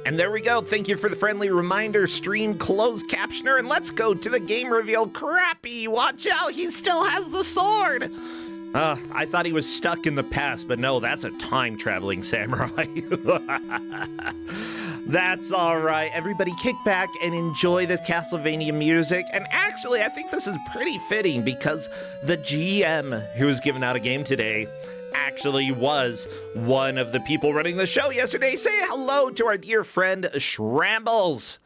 And there we go. Thank you for the friendly reminder, stream closed captioner, and let's go to the game reveal. Crappy, watch out, he still has the sword. I thought he was stuck in the past, but no, that's a time-traveling samurai. That's all right. Everybody kick back and enjoy this Castlevania music. And actually, I think this is pretty fitting because the GM who was giving out a game today actually was one of the people running the show yesterday. Say hello to our dear friend Shrambles.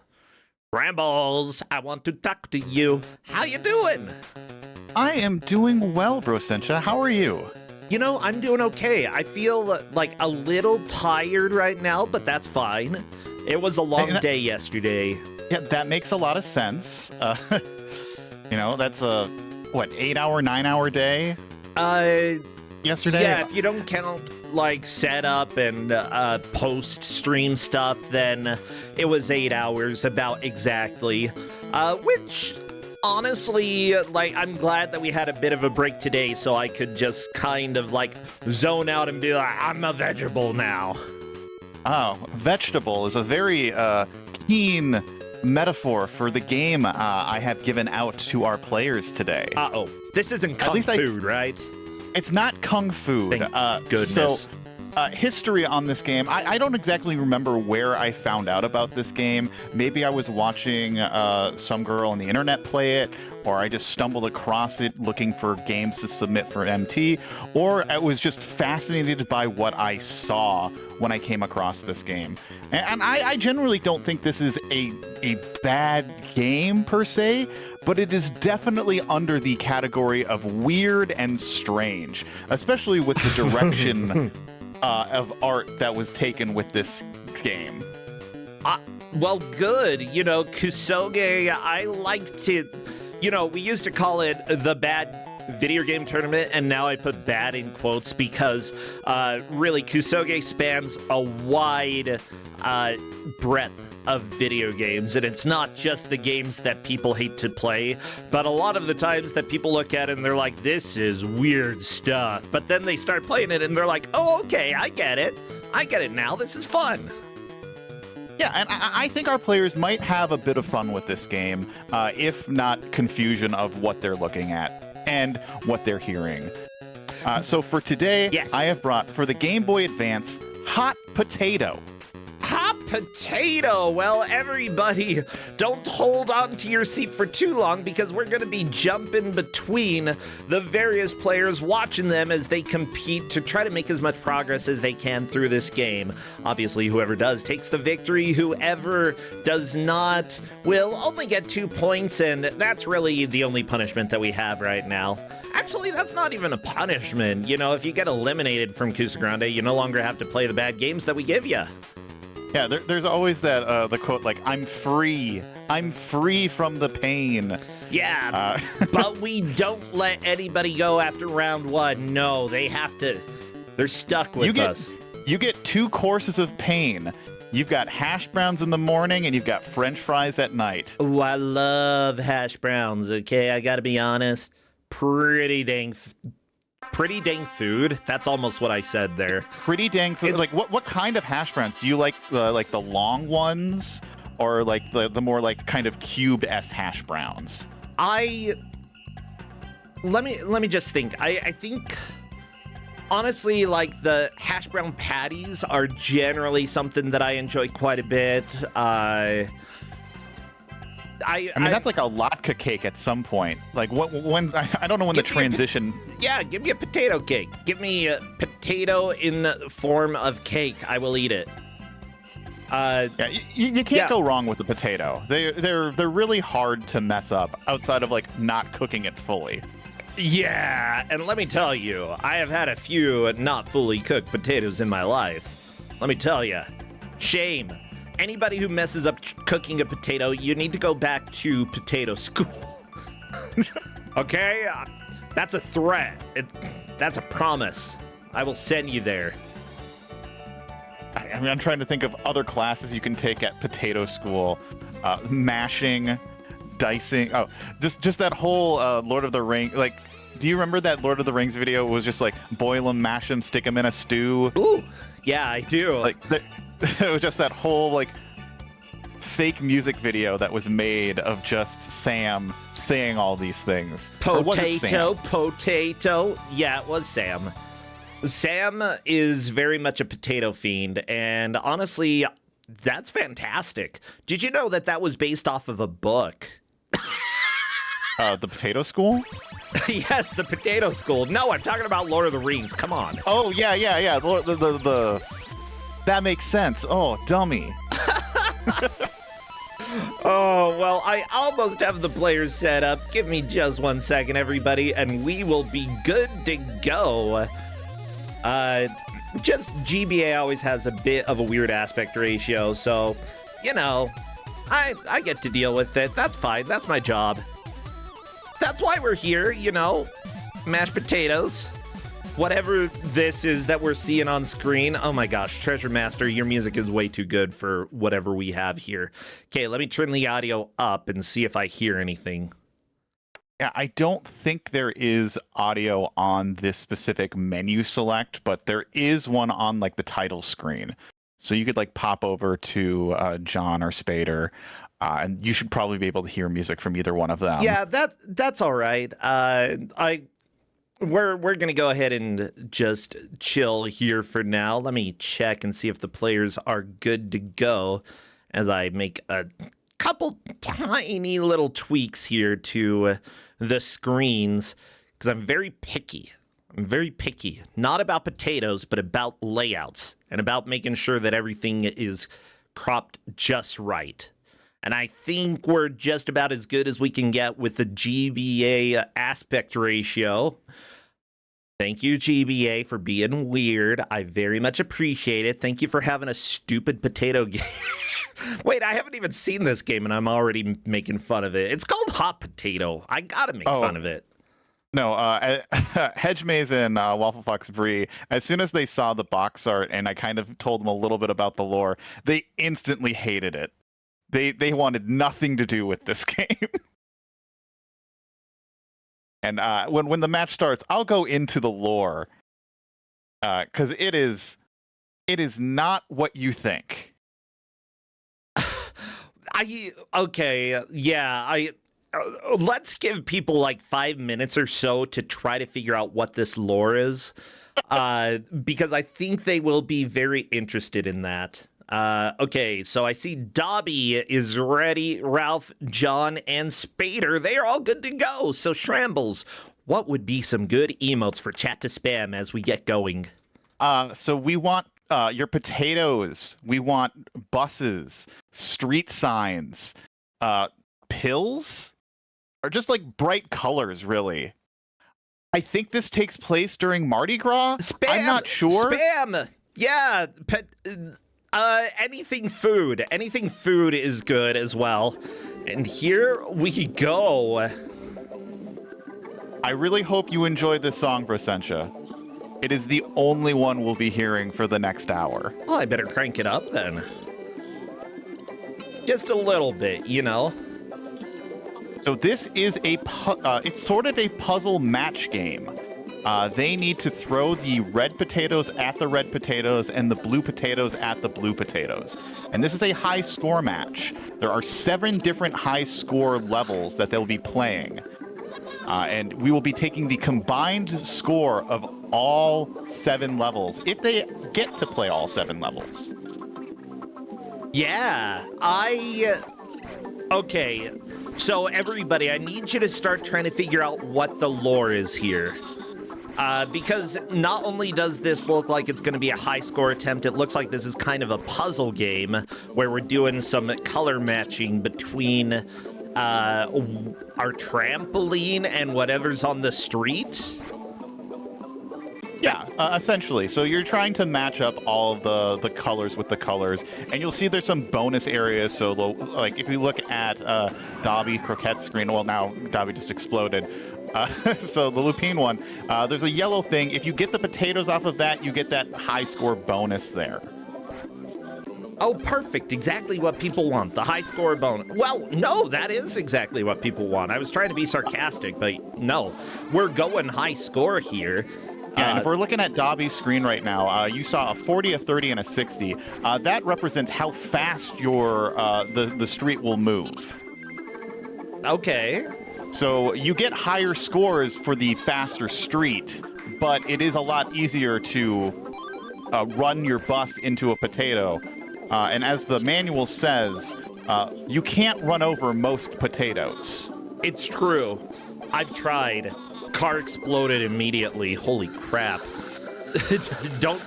Shrambles, I want to talk to you. How you doing? I am doing well, Brosentia. How are you? You know, I'm doing okay. I feel like a little tired right now, but that's fine. It was a long day yesterday. Yeah, that makes a lot of sense. That's a, 8-hour, 9-hour day? Yesterday? Yeah, if you don't count, setup and post-stream stuff, then it was 8 hours, about exactly. Which, honestly, I'm glad that we had a bit of a break today so I could just kind of, zone out and be like, I'm a vegetable now. Oh, vegetable is a very keen metaphor for the game I have given out to our players today. Uh-oh. This isn't kung fu, right? It's not kung fu. Thank goodness. So, history on this game, I don't exactly remember where I found out about this game. Maybe I was watching some girl on the internet play it, or I just stumbled across it looking for games to submit for MT, or I was just fascinated by what I saw when I came across this game. And I generally don't think this is a bad game per se, but it is definitely under the category of weird and strange, especially with the direction of art that was taken with this game. Well, good. Kusoge, I like to... we used to call it the bad video game tournament, and now I put bad in quotes because really Kusogrand8 spans a wide breadth of video games, and it's not just the games that people hate to play, but a lot of the times that people look at it and they're like, this is weird stuff, but then they start playing it and they're like, oh, okay, I get it now, this is fun. Yeah, and I think our players might have a bit of fun with this game, if not confusion of what they're looking at and what they're hearing. So for today, yes. I have brought, for the Game Boy Advance, Hot Potato. Hot potato! Well, everybody, don't hold on to your seat for too long because we're going to be jumping between the various players, watching them as they compete to try to make as much progress as they can through this game. Obviously, whoever does takes the victory. Whoever does not will only get 2 points, and that's really the only punishment that we have right now. Actually, that's not even a punishment. If you get eliminated from Kusogrand8, you no longer have to play the bad games that we give you. Yeah, there's always that the quote I'm free from the pain. Yeah, but we don't let anybody go after round 1. No, they're stuck with us. You get 2 courses of pain. You've got hash browns in the morning and you've got French fries at night. Oh, I love hash browns. Okay, I gotta be honest, pretty dang food. That's almost what I said there. Pretty dang food. What kind of hash browns? Do you like the long ones, or the more kind of cubed-esque hash browns? Let me just think. I think honestly, the hash brown patties are generally something that I enjoy quite a bit. I mean, that's like a latke cake at some point. When I don't know when the transition. Yeah, give me a potato cake. Give me a potato in the form of cake. I will eat it. You can't go wrong with the potato. They're really hard to mess up outside of not cooking it fully. Yeah, and let me tell you, I have had a few not fully cooked potatoes in my life. Let me tell you, shame. Anybody who messes up cooking a potato, you need to go back to potato school. Okay? That's a threat. That's a promise. I will send you there. I'm trying to think of other classes you can take at potato school. Mashing, dicing. Oh, just that whole Lord of the Rings. Do you remember that Lord of the Rings video? It was just boil them, mash them, stick them in a stew. Ooh, yeah, I do. It was just that whole fake music video that was made of just Sam saying all these things. Or was it Sam? Potato. Yeah, it was Sam. Sam is very much a potato fiend, and honestly, that's fantastic. Did you know that that was based off of a book? The Potato School? Yes, the Potato School. No, I'm talking about Lord of the Rings. Come on. Oh, yeah. That makes sense. Oh, dummy. Oh, well, I almost have the players set up. Give me just 1 second, everybody, and we will be good to go. Just GBA always has a bit of a weird aspect ratio, so, you know, I get to deal with it. That's fine. That's my job. That's why we're here, you know, mashed potatoes. Whatever this is that we're seeing on screen. Oh my gosh, Treasure Master, your music is way too good for whatever we have here. Okay, let me turn the audio up and see if I hear anything. Yeah, I don't think there is audio on this specific menu select, but there is one on like the title screen. So you could like pop over to John or Spader, and you should probably be able to hear music from either one of them. Yeah, that's all right. We're gonna go ahead and just chill here for now. Let me check and see if the players are good to go as I make a couple tiny little tweaks here to the screens, because I'm very picky. I'm very picky, not about potatoes, but about layouts and about making sure that everything is cropped just right. And I think we're just about as good as we can get with the GBA aspect ratio. Thank you, GBA, for being weird. I very much appreciate it. Thank you for having a stupid potato game. Wait, I haven't even seen this game, and I'm already making fun of it. It's called Hot Potato. I gotta make fun of it. No, Hedge Maze and Waffle Fox Brie, as soon as they saw the box art and I kind of told them a little bit about the lore, they instantly hated it. They wanted nothing to do with this game. And when the match starts, I'll go into the lore, because it is not what you think. Let's give people like 5 minutes or so to try to figure out what this lore is, because I think they will be very interested in that. Okay, so I see Dobby is ready, Ralph, John, and Spader. They are all good to go. So Shrambles, what would be some good emotes for chat to spam as we get going? So we want your potatoes. We want buses, street signs, pills, or just like bright colors, really. I think this takes place during Mardi Gras. Spam! I'm not sure. Spam! Yeah, anything food is good as well. And here we go. I really hope you enjoyed this song, Brasentia. It is the only one we'll be hearing for the next hour. Well, I better crank it up then. Just a little bit, you know. So this is it's sort of a puzzle match game. They need to throw the red potatoes at the red potatoes and the blue potatoes at the blue potatoes. And this is a high score match. There are 7 different high score levels that they'll be playing. And we will be taking the combined score of all 7 levels, if they get to play all 7 levels. Yeah, okay, so everybody, I need you to start trying to figure out what the lore is here. Because not only does this look like it's going to be a high score attempt, it looks like this is kind of a puzzle game where we're doing some color matching between our trampoline and whatever's on the street. Yeah, essentially. So you're trying to match up all of the colors with the colors, and you'll see there's some bonus areas. So, like, if you look at Dobby Croquette's screen, well, now Dobby just exploded. So the Lupine one, there's a yellow thing. If you get the potatoes off of that, you get that high score bonus there. Oh, perfect. Exactly what people want. The high score bonus. Well, no, that is exactly what people want. I was trying to be sarcastic, but no. We're going high score here. Yeah, and if we're looking at Dobby's screen right now, you saw a 40, a 30, and a 60. That represents how fast your the street will move. Okay. So you get higher scores for the faster street, but it is a lot easier to run your bus into a potato. And as the manual says, you can't run over most potatoes. It's true. I've tried. Car exploded immediately. Holy crap. Don't...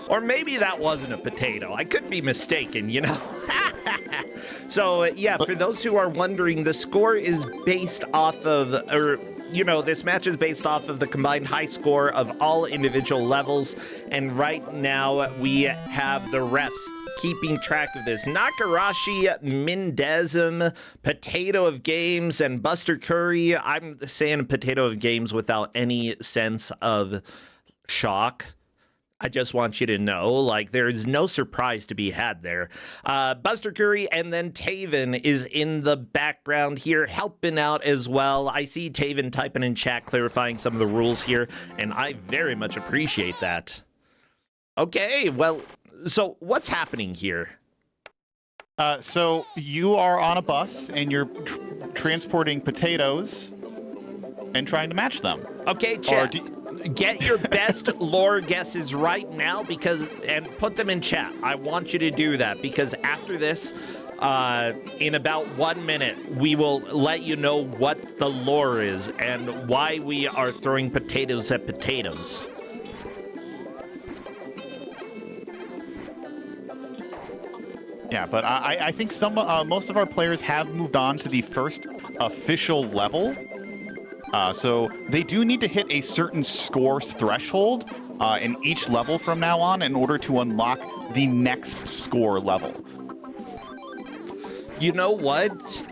Or maybe that wasn't a potato. I could be mistaken, you know? So, yeah, for those who are wondering, the score is based off of... this match is based off of the combined high score of all individual levels. And right now, we have the refs keeping track of this. Nakarashi, Mindezum, Potato of Games, and Buster Curry. I'm saying Potato of Games without any sense of shock. I just want you to know, like, there's no surprise to be had there. Buster Curry and then Taven is in the background here helping out as well. I see Taven typing in chat clarifying some of the rules here, and I very much appreciate that. Okay, well, so what's happening here? So you are on a bus and you're transporting potatoes and trying to match them. Okay, chat. Get your best lore guesses right now and put them in chat. I want you to do that because after this, in about 1 minute, we will let you know what the lore is and why we are throwing potatoes at potatoes. Yeah, but I think most of our players have moved on to the first official level. So they do need to hit a certain score threshold in each level from now on in order to unlock the next score level. You know what?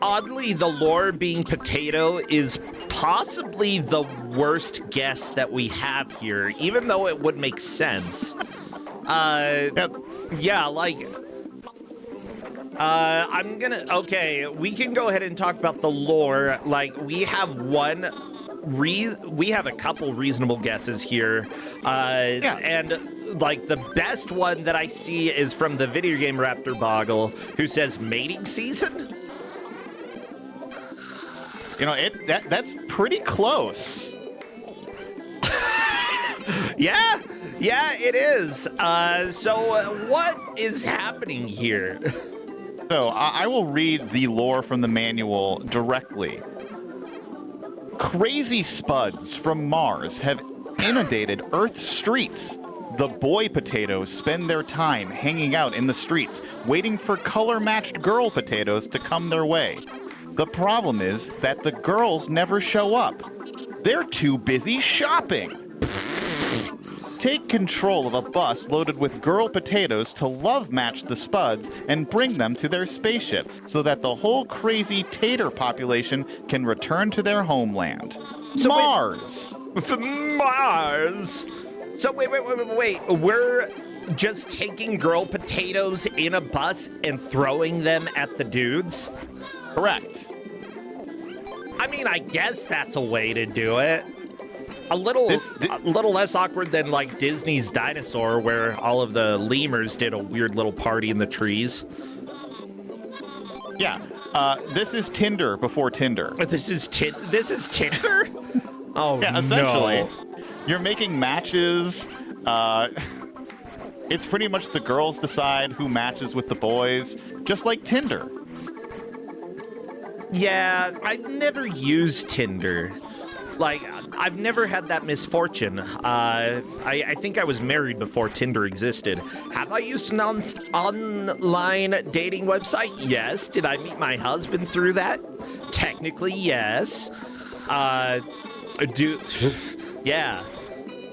Oddly, the lore being potato is possibly the worst guess that we have here, even though it would make sense. Yep. Yeah, like... Okay, we can go ahead and talk about the lore. Like, we have a couple reasonable guesses here. And, like, the best one that I see is from the video game Raptor Boggle, who says mating season? You know, that's pretty close. Yeah, it is. So what is happening here? So, I will read the lore from the manual directly. Crazy spuds from Mars have inundated Earth's streets. The boy potatoes spend their time hanging out in the streets, waiting for color-matched girl potatoes to come their way. The problem is that the girls never show up. They're too busy shopping. Take control of a bus loaded with girl potatoes to love match the spuds and bring them to their spaceship so that the whole crazy tater population can return to their homeland. So Mars! Mars! So wait. We're just taking girl potatoes in a bus and throwing them at the dudes? Correct. I mean, I guess that's a way to do it. A little less awkward than, like, Disney's Dinosaur, where all of the lemurs did a weird little party in the trees. Yeah, this is Tinder before Tinder. This is Tinder? Oh, yeah, essentially. No. You're making matches. It's pretty much the girls decide who matches with the boys, just like Tinder. Yeah, I've never used Tinder. Like, I've never had that misfortune. I think I was married before Tinder existed. Have I used an online dating website? Yes. Did I meet my husband through that? Technically, yes. Yeah.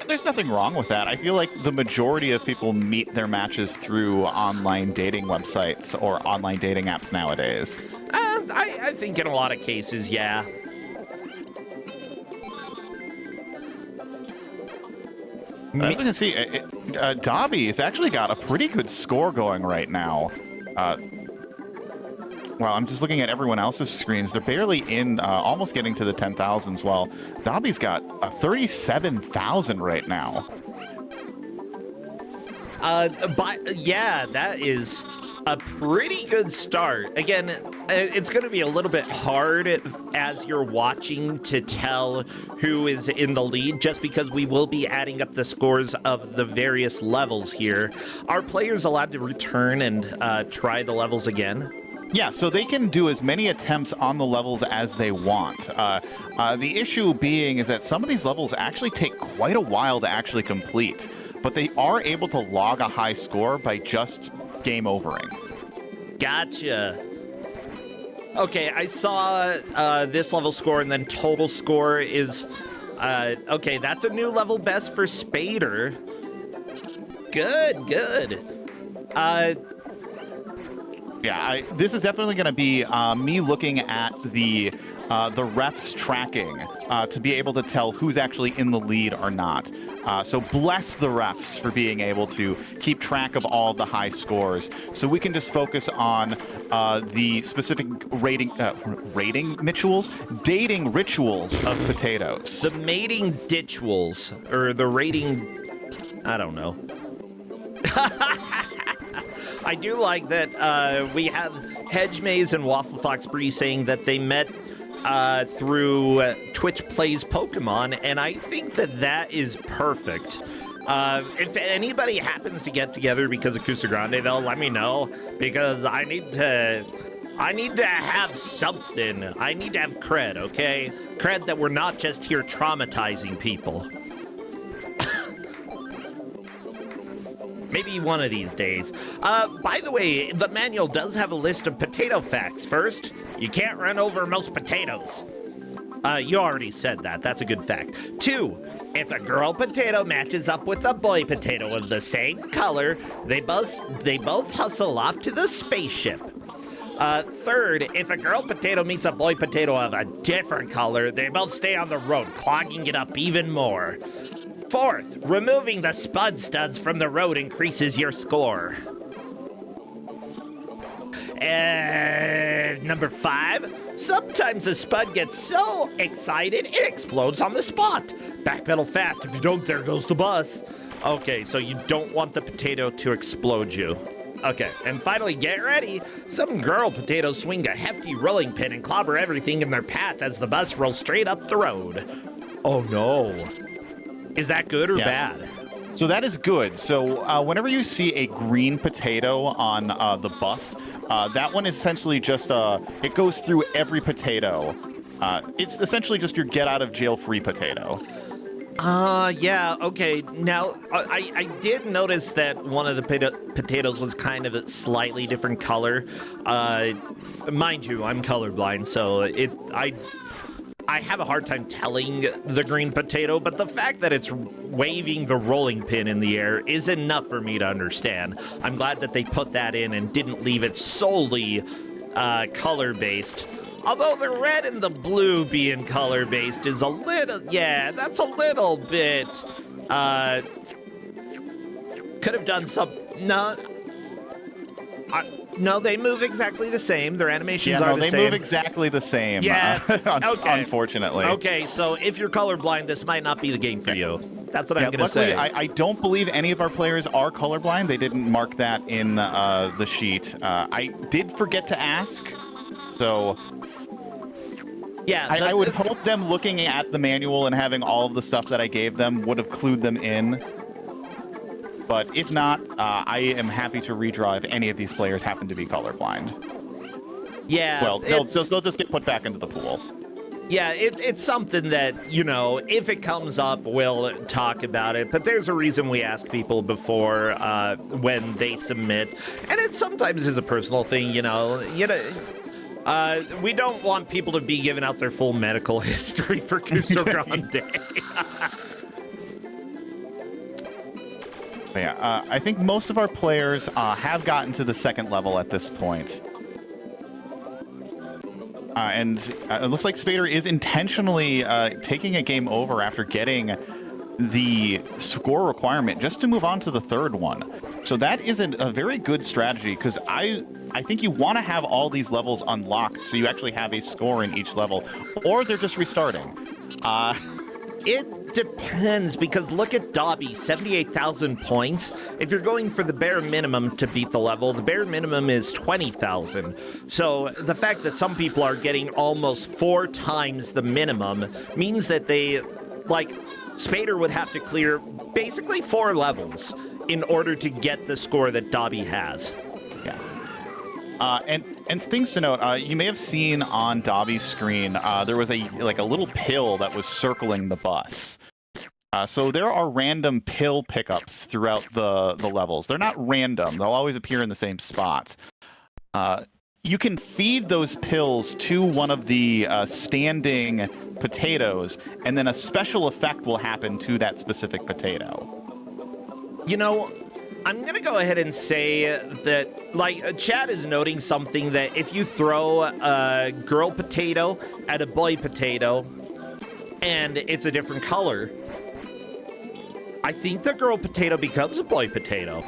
There's nothing wrong with that. I feel like the majority of people meet their matches through online dating websites or online dating apps nowadays. I think in a lot of cases, yeah. As you can see, Dobby has actually got a pretty good score going right now. Well, I'm just looking at everyone else's screens. They're barely in, almost getting to the 10,000s. Well, Dobby's got 37,000 right now. But yeah, that is a pretty good start. Again, it's going to be a little bit hard as you're watching to tell who is in the lead, just because we will be adding up the scores of the various levels here. Are players allowed to return and try the levels again? Yeah, so they can do as many attempts on the levels as they want. The issue being is that some of these levels actually take quite a while to actually complete, but they are able to log a high score by just game overing. Gotcha. Okay, I saw this level score, and then total score is... okay, that's a new level best for Spader. Good, good. Yeah, this is definitely going to be me looking at the refs tracking to be able to tell who's actually in the lead or not. So bless the refs for being able to keep track of all the high scores, so we can just focus on the specific dating rituals of potatoes. The mating ditchuals, or the rating, I don't know. I do like that we have Hedge Maze and Waffle Fox Bree saying that they met through Twitch Plays Pokemon, and I think that that is perfect. If anybody happens to get together because of Kusogrand8, they'll let me know, because I need to have something. I need to have cred, okay? Cred that we're not just here traumatizing people. Maybe one of these days. By the way, the manual does have a list of potato facts. First, you can't run over most potatoes. You already said that. That's a good fact. 2, if a girl potato matches up with a boy potato of the same color, they both hustle off to the spaceship. 3rd, if a girl potato meets a boy potato of a different color, they both stay on the road, clogging it up even more. 4th, removing the spud studs from the road increases your score. And number 5, sometimes a spud gets so excited it explodes on the spot. Backpedal fast. If you don't, there goes the bus. Okay, so you don't want the potato to explode you. Okay, and finally, get ready. Some girl potatoes swing a hefty rolling pin and clobber everything in their path as the bus rolls straight up the road. Oh no. Is that good or bad? So that is good. So whenever you see a green potato on the bus, that one is essentially just, it goes through every potato. It's essentially just your get-out-of-jail-free potato. Yeah, okay. Now, I did notice that one of the potatoes was kind of a slightly different color. Mind you, I'm colorblind, so I have a hard time telling the green potato, but the fact that it's waving the rolling pin in the air is enough for me to understand. I'm glad that they put that in and didn't leave it solely color-based. Although the red and the blue being color-based is a little, yeah, that's a little bit, could have done some, no, they move exactly the same. Their animations are the same. They move exactly the same. Yeah, okay. Unfortunately. Okay, so if you're colorblind, this might not be the game for you. That's what I'm going to say. I don't believe any of our players are colorblind. They didn't mark that in the sheet. I did forget to ask, so... Yeah, I would hope them looking at the manual and having all of the stuff that I gave them would have clued them in. But if not, I am happy to redraw if any of these players happen to be colorblind. Yeah, well, they'll just get put back into the pool. Yeah, it's something that, you know, if it comes up, we'll talk about it. But there's a reason we ask people before when they submit. And it sometimes is a personal thing, you know. We don't want people to be giving out their full medical history for Kusogrand8. Yeah, I think most of our players have gotten to the second level at this point. And it looks like Spader is intentionally taking a game over after getting the score requirement just to move on to the third one. So that isn't a very good strategy, because I think you want to have all these levels unlocked so you actually have a score in each level, or they're just restarting. It depends, because look at Dobby, 78,000 points. If you're going for the bare minimum to beat the level, the bare minimum is 20,000. So the fact that some people are getting almost 4 times the minimum means that they, like, Spader would have to clear basically 4 levels in order to get the score that Dobby has. Yeah. And things to note, you may have seen on Dobby's screen, there was a little pill that was circling the bus. So there are random pill pickups throughout the levels. They're not random. They'll always appear in the same spot. You can feed those pills to one of the standing potatoes, and then a special effect will happen to that specific potato. You know, I'm going to go ahead and say that, like, Chad is noting something, that if you throw a girl potato at a boy potato and it's a different color, I think the girl potato becomes a boy potato.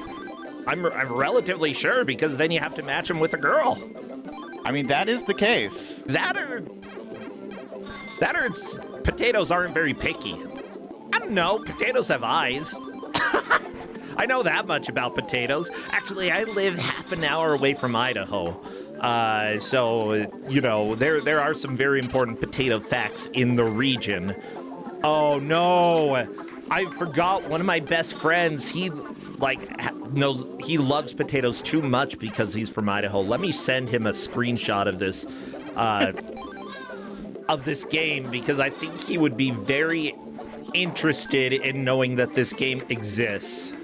I'm relatively sure, because then you have to match them with a girl. I mean, that is the case. That or potatoes aren't very picky. I don't know. Potatoes have eyes. I know that much about potatoes. Actually, I live half an hour away from Idaho. So, you know, there are some very important potato facts in the region. Oh, no. I forgot one of my best friends. He, he loves potatoes too much because he's from Idaho. Let me send him a screenshot of this game, because I think he would be very interested in knowing that this game exists.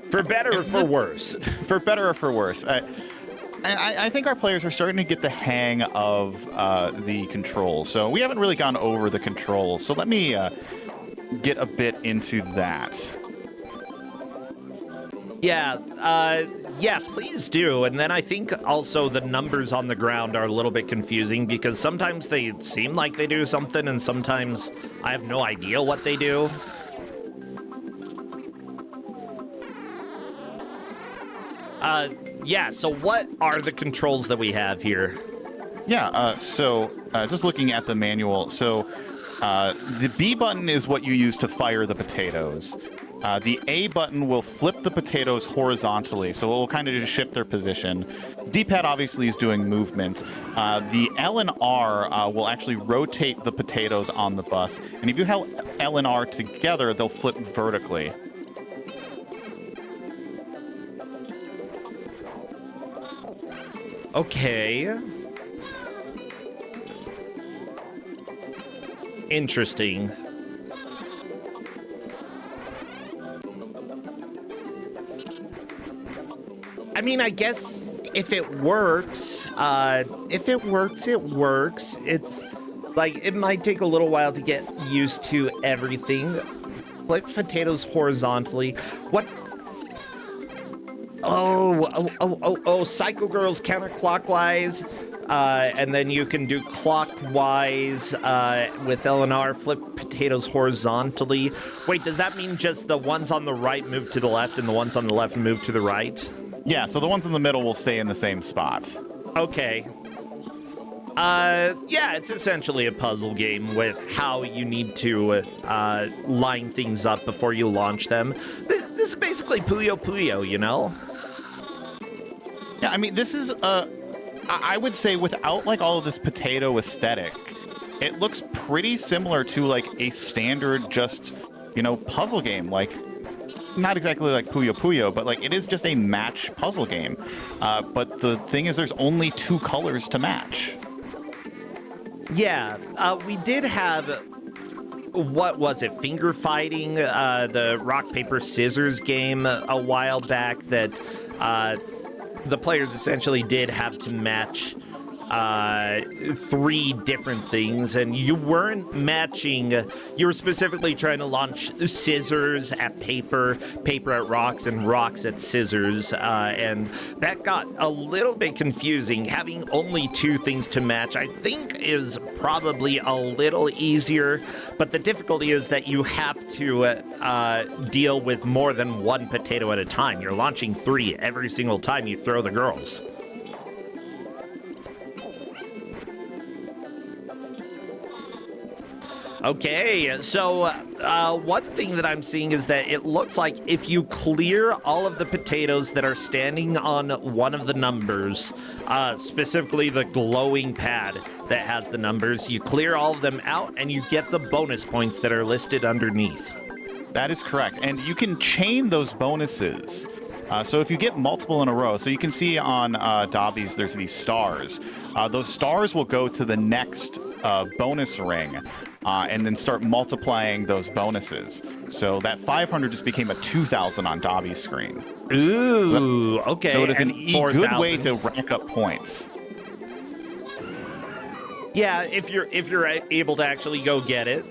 For better or for worse. For better or for worse. I think our players are starting to get the hang of the controls. So we haven't really gone over the controls. So let me get a bit into that. Yeah, please do. And then I think also the numbers on the ground are a little bit confusing, because sometimes they seem like they do something and sometimes I have no idea what they do. Yeah, so what are the controls that we have here? Yeah, so just looking at the manual, so the B button is what you use to fire the potatoes. The A button will flip the potatoes horizontally, so it will kind of just shift their position. D-pad obviously is doing movement. The L and R will actually rotate the potatoes on the bus, and if you held L and R together, they'll flip vertically. Okay. Interesting. I mean, I guess if it works, it works. It's like, it might take a little while to get used to everything. Flip potatoes horizontally. What? Oh, Psycho Girls counterclockwise. And then you can do clockwise with LNR, flip potatoes horizontally. Wait, does that mean just the ones on the right move to the left and the ones on the left move to the right? Yeah, so the ones in the middle will stay in the same spot. Okay. Yeah, it's essentially a puzzle game with how you need to line things up before you launch them. This is basically Puyo Puyo, you know? Yeah, I mean, this is I would say without like all of this potato aesthetic, it looks pretty similar to like a standard just, you know, puzzle game. Like, not exactly like Puyo Puyo, but like it is just a match puzzle game. But the thing is, there's only 2 colors to match. Yeah, we did have, what was it, finger fighting, the rock, paper, scissors game a while back that the players essentially did have to match three different things, and you weren't matching. You were specifically trying to launch scissors at paper, paper at rocks, and rocks at scissors, and that got a little bit confusing. Having only two things to match, I think, is probably a little easier, but the difficulty is that you have to deal with more than one potato at a time. You're launching three every single time you throw the girls. Okay, so one thing that I'm seeing is that it looks like if you clear all of the potatoes that are standing on one of the numbers, specifically the glowing pad that has the numbers, you clear all of them out and you get the bonus points that are listed underneath. That is correct, and you can chain those bonuses. So if you get multiple in a row, so you can see on Dobby's there's these stars. Those stars will go to the next bonus ring, and then start multiplying those bonuses. So that 500 just became a 2,000 on Dobby's screen. Ooh, okay. So it is a good way to rack up points. Yeah, if you're able to actually go get it.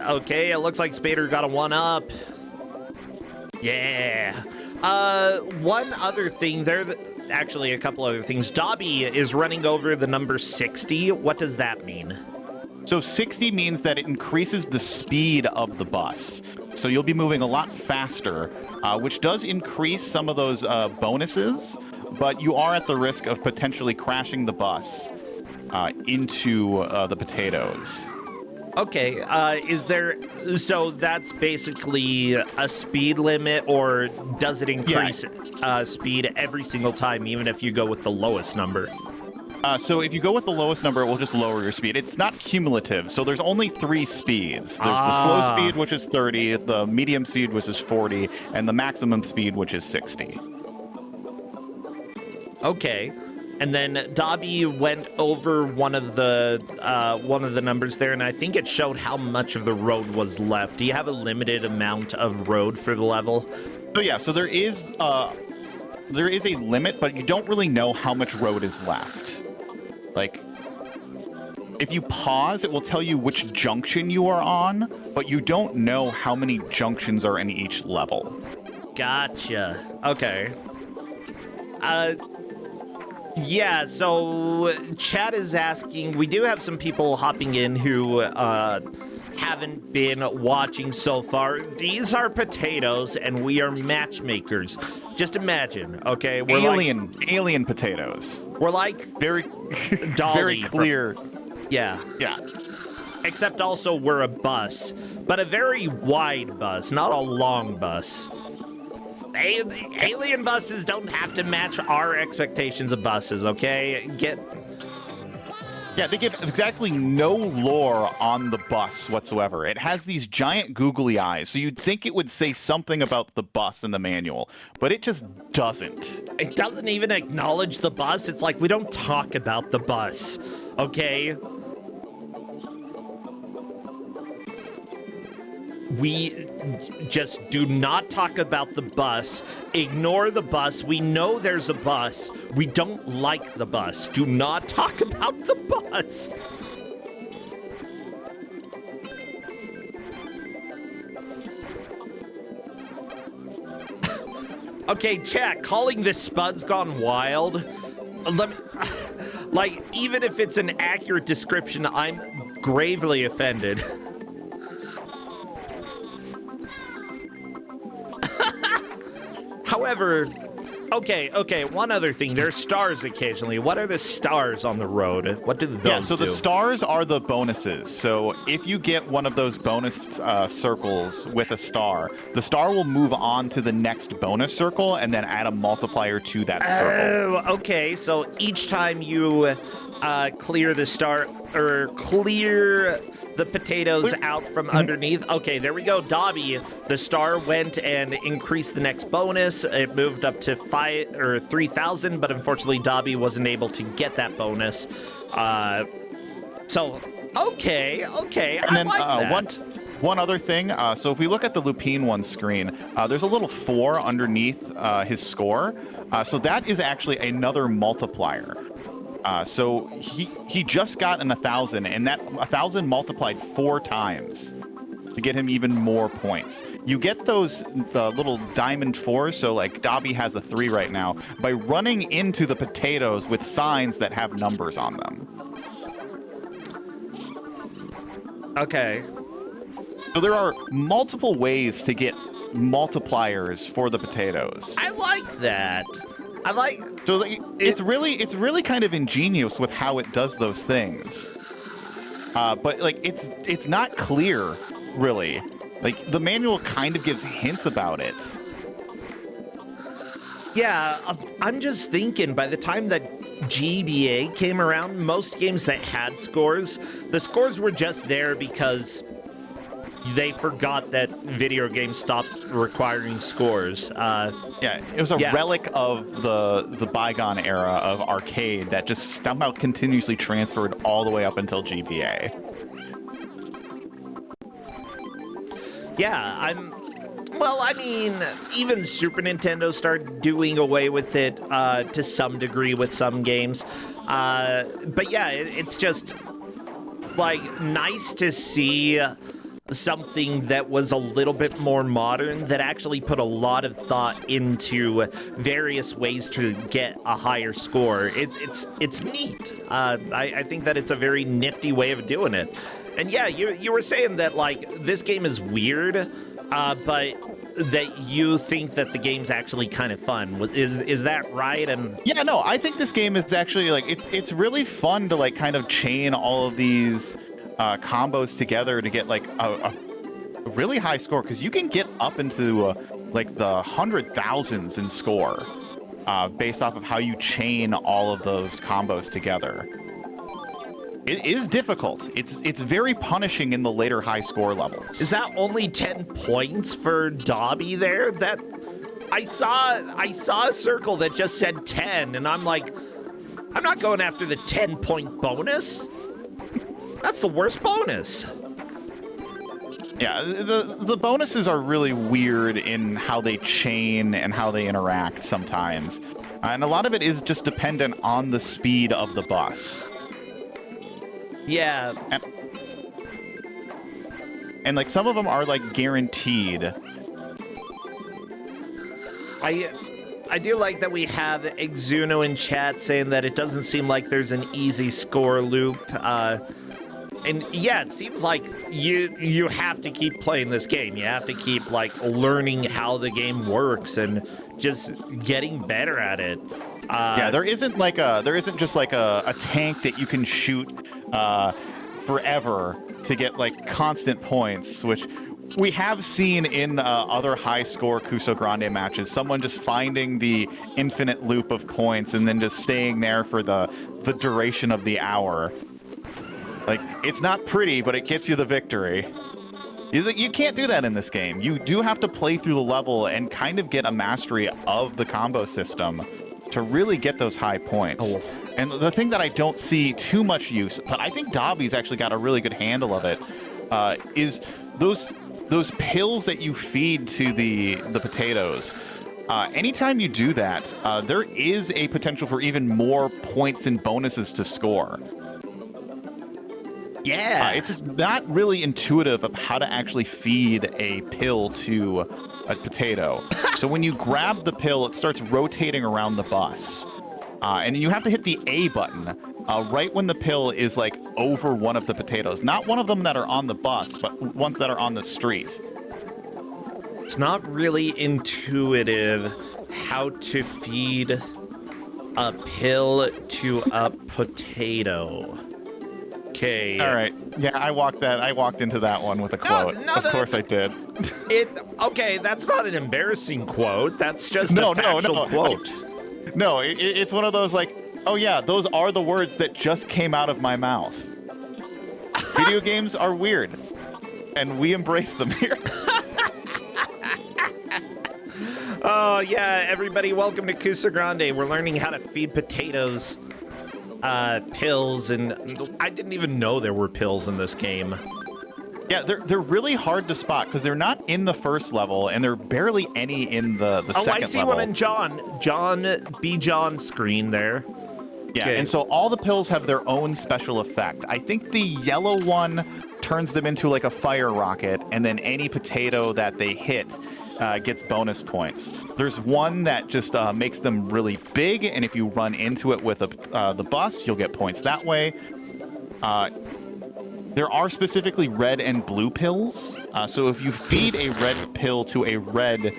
Okay, it looks like Spader got a 1-up. Yeah. One other thing there, actually a couple other things. Dobby is running over the number 60. What does that mean? So 60 means that it increases the speed of the bus. So you'll be moving a lot faster, which does increase some of those bonuses, but you are at the risk of potentially crashing the bus into the potatoes. Okay, so that's basically a speed limit, or does it increase speed every single time, even if you go with the lowest number? So if you go with the lowest number, it will just lower your speed. It's not cumulative, so there's only 3 speeds. There's the slow speed, which is 30, the medium speed, which is 40, and the maximum speed, which is 60. Okay. And then Dobby went over one of the numbers there, and I think it showed how much of the road was left. Do you have a limited amount of road for the level? So yeah, so there is a limit, but you don't really know how much road is left. Like, if you pause, it will tell you which junction you are on, but you don't know how many junctions are in each level. Gotcha. Okay. Yeah, so chat is asking, we do have some people hopping in who haven't been watching so far. These are potatoes, and we are matchmakers. Just imagine, okay? We're alien potatoes. We're like very, Dolly very clear. Yeah. Except also we're a bus, but a very wide bus, not a long bus. Alien buses don't have to match our expectations of buses, okay? Yeah, they give exactly no lore on the bus whatsoever. It has these giant googly eyes, so you'd think it would say something about the bus in the manual, but it just doesn't. It doesn't even acknowledge the bus. It's like, we don't talk about the bus, okay? We just do not talk about the bus. Ignore the bus. We know there's a bus. We don't like the bus. Do not talk about the bus. Okay, chat, calling this Spuds Gone Wild. Let me, like, even if it's an accurate description, I'm gravely offended. However, okay, one other thing. There's stars occasionally. What are the stars on the road? What do those do? Yeah, so the stars are the bonuses. So if you get one of those bonus circles with a star, the star will move on to the next bonus circle and then add a multiplier to that circle. Oh, okay. So each time you clear the star, or clear the potatoes out from underneath. Okay, there we go. Dobby, the star went and increased the next bonus. It moved up to 3,000, but unfortunately Dobby wasn't able to get that bonus. So, okay, and then, I like that. One other thing, so if we look at the Lupine one screen, there's a little 4 underneath his score. So that is actually another multiplier. So he just got an 1,000, and that 1,000 multiplied 4 times to get him even more points. You get those little diamond 4s, so like Dobby has a 3 right now, by running into the potatoes with signs that have numbers on them. Okay. So there are multiple ways to get multipliers for the potatoes. I like that. I like. So like, it's really kind of ingenious with how it does those things. But like it's not clear, really. Like the manual kind of gives hints about it. Yeah, I'm just thinking by the time that GBA came around, most games that had scores, the scores were just there because they forgot that video games stopped requiring scores. Yeah, it was a relic of the bygone era of arcade that just somehow continuously transferred all the way up until GBA. Yeah, well, I mean, even Super Nintendo started doing away with it to some degree with some games. But yeah, it's just like nice to see something that was a little bit more modern that actually put a lot of thought into various ways to get a higher score. It's neat. I think that it's a very nifty way of doing it. And yeah, you were saying that like this game is weird, but that you think that the game's actually kind of fun. Is that right? And yeah, no, I think this game is actually like it's really fun to like kind of chain all of these combos together to get like a really high score, because you can get up into like the 100,000s in score based off of how you chain all of those combos together. It is difficult. It's very punishing in the later high score levels. Is that only 10 points for Dobby there? That I saw a circle that just said 10, and I'm like, I'm not going after the 10-point bonus. That's the worst bonus. Yeah, the bonuses are really weird in how they chain and how they interact sometimes. And a lot of it is just dependent on the speed of the bus. Yeah. And like some of them are like guaranteed. I do like that we have Exuno in chat saying that it doesn't seem like there's an easy score loop. And yeah, it seems like you have to keep playing this game. You have to keep like learning how the game works and just getting better at it. Yeah, there isn't just like a tank that you can shoot forever to get like constant points, which we have seen in other high score Kusogrand8 matches. Someone just finding the infinite loop of points and then just staying there for the duration of the hour. Like, it's not pretty, but it gets you the victory. You can't do that in this game. You do have to play through the level and kind of get a mastery of the combo system to really get those high points. Oh. And the thing that I don't see too much use, but I think Dobby's actually got a really good handle of it, is those pills that you feed to the potatoes. Anytime you do that, there is a potential for even more points and bonuses to score. Yeah. It's just not really intuitive of how to actually feed a pill to a potato. So when you grab the pill, it starts rotating around the bus. And you have to hit the A button right when the pill is like over one of the potatoes. Not one of them that are on the bus, but ones that are on the street. It's not really intuitive how to feed a pill to a potato. Okay. All right. Yeah, I walked into that one with a quote. Of course I did. Okay, that's not an embarrassing quote. That's just a factual quote. No, it's one of those like, oh yeah, those are the words that just came out of my mouth. Video games are weird, and we embrace them here. Oh yeah, everybody, welcome to Kusogrand8. We're learning how to feed potatoes pills, and I didn't even know there were pills in this game. Yeah, they're really hard to spot because they're not in the first level, and there are barely any in the second level. Oh, I see one in John B. John's screen there. Yeah, Okay. and so all the pills have their own special effect. I think the yellow one turns them into like a fire rocket, and then any potato that they hit gets bonus points. There's one that just makes them really big, and if you run into it with the bus, you'll get points that way. There are specifically red and blue pills. So if you feed a red pill to a red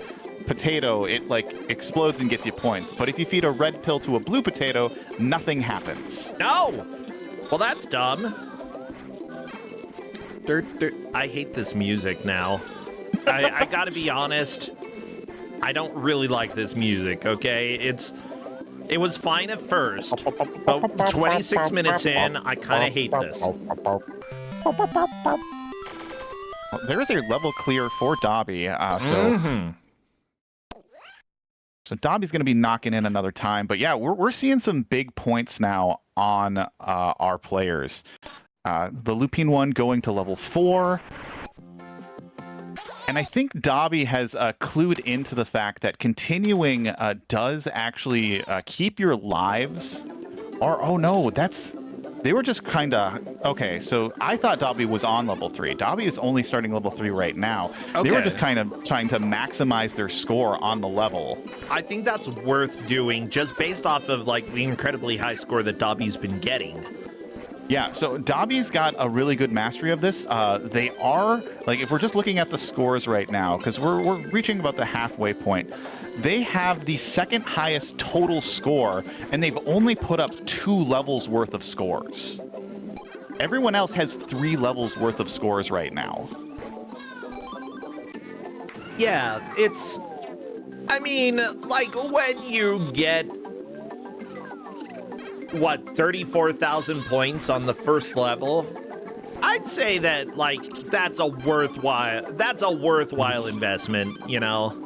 potato, it like explodes and gets you points. But if you feed a red pill to a blue potato, nothing happens. No! Well, that's dumb. I hate this music now. I gotta be honest. I don't really like this music, okay? It was fine at first, but 26 minutes in, I kind of hate this. There is a level clear for Dobby, so Dobby's going to be knocking in another time. But yeah, we're seeing some big points now on our players. The Lupine one going to level 4. And I think Dobby has clued into the fact that continuing does actually keep your lives. Or, oh no, they were just kind of... Okay, so I thought Dobby was on level 3. Dobby is only starting level 3 right now. Okay. They were just kind of trying to maximize their score on the level. I think that's worth doing just based off of like the incredibly high score that Dobby's been getting. Yeah, so Dobby's got a really good mastery of this. They are, like, if we're just looking at the scores right now, because we're reaching about the halfway point, they have the second highest total score, and they've only put up 2 levels worth of scores. Everyone else has 3 levels worth of scores right now. Yeah, I mean, like, when you get, what, 34,000 points on the first level, I'd say that, like, that's a worthwhile investment, you know?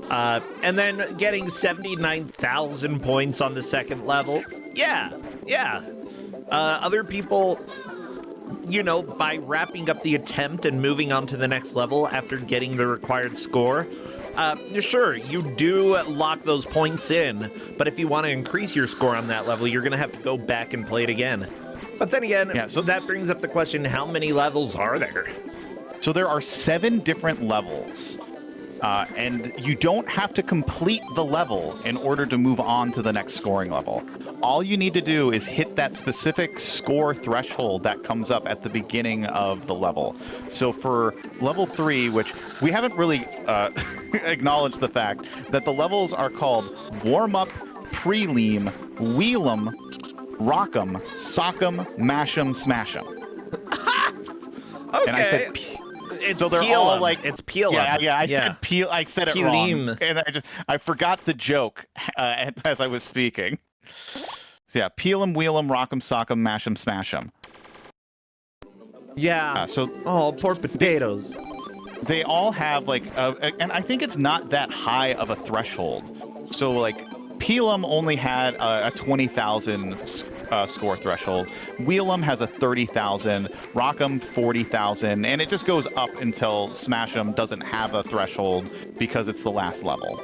And then getting 79,000 points on the second level, yeah. Other people, you know, by wrapping up the attempt and moving on to the next level after getting the required score, sure, you do lock those points in, but if you want to increase your score on that level, you're going to have to go back and play it again. But then again, yeah, so that brings up the question, how many levels are there? So there are 7 different levels. And you don't have to complete the level in order to move on to the next scoring level. All you need to do is hit that specific score threshold that comes up at the beginning of the level. So for level 3, which we haven't really acknowledged the fact that the levels are called Warm Up, Prelim, Wheel 'em, Rock 'em, Sock 'em, Mash 'em, Smash 'em. Okay. And I said, so they're all like, it's peel. Yeah, I said peel. I said it Peelim. wrong, and I forgot the joke as I was speaking. So yeah, peel 'em, wheel 'em, rock 'em, sock 'em, mash 'em, smash 'em. Yeah. Oh, poor potatoes. They all have like, and I think it's not that high of a threshold. So like, peel 'em only had a 20,000 score threshold. Wheel 'em has a 30,000, Rock 'em 40,000, and it just goes up until Smash 'em doesn't have a threshold because it's the last level.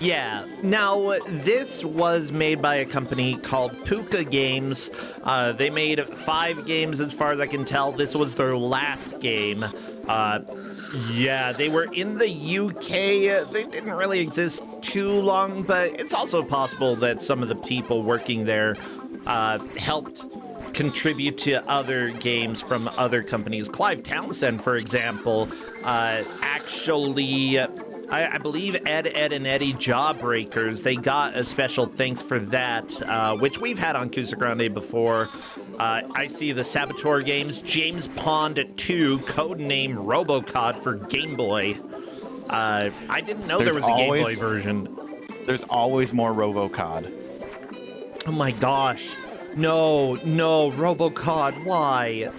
Yeah. Now, this was made by a company called Puka Games. They made 5 games as far as I can tell. This was their last game. Yeah, they were in the UK. They didn't really exist too long, but it's also possible that some of the people working there helped contribute to other games from other companies. Clive Townsend, for example, actually, I believe Ed, and Eddie Jawbreakers, they got a special thanks for that, which we've had on Kusogrand8 before. I see the Saboteur games, James Pond 2, codename Robocod for Game Boy. I didn't know there was a Game Boy version. There's always more Robocod. Oh my gosh. No, Robocod, why?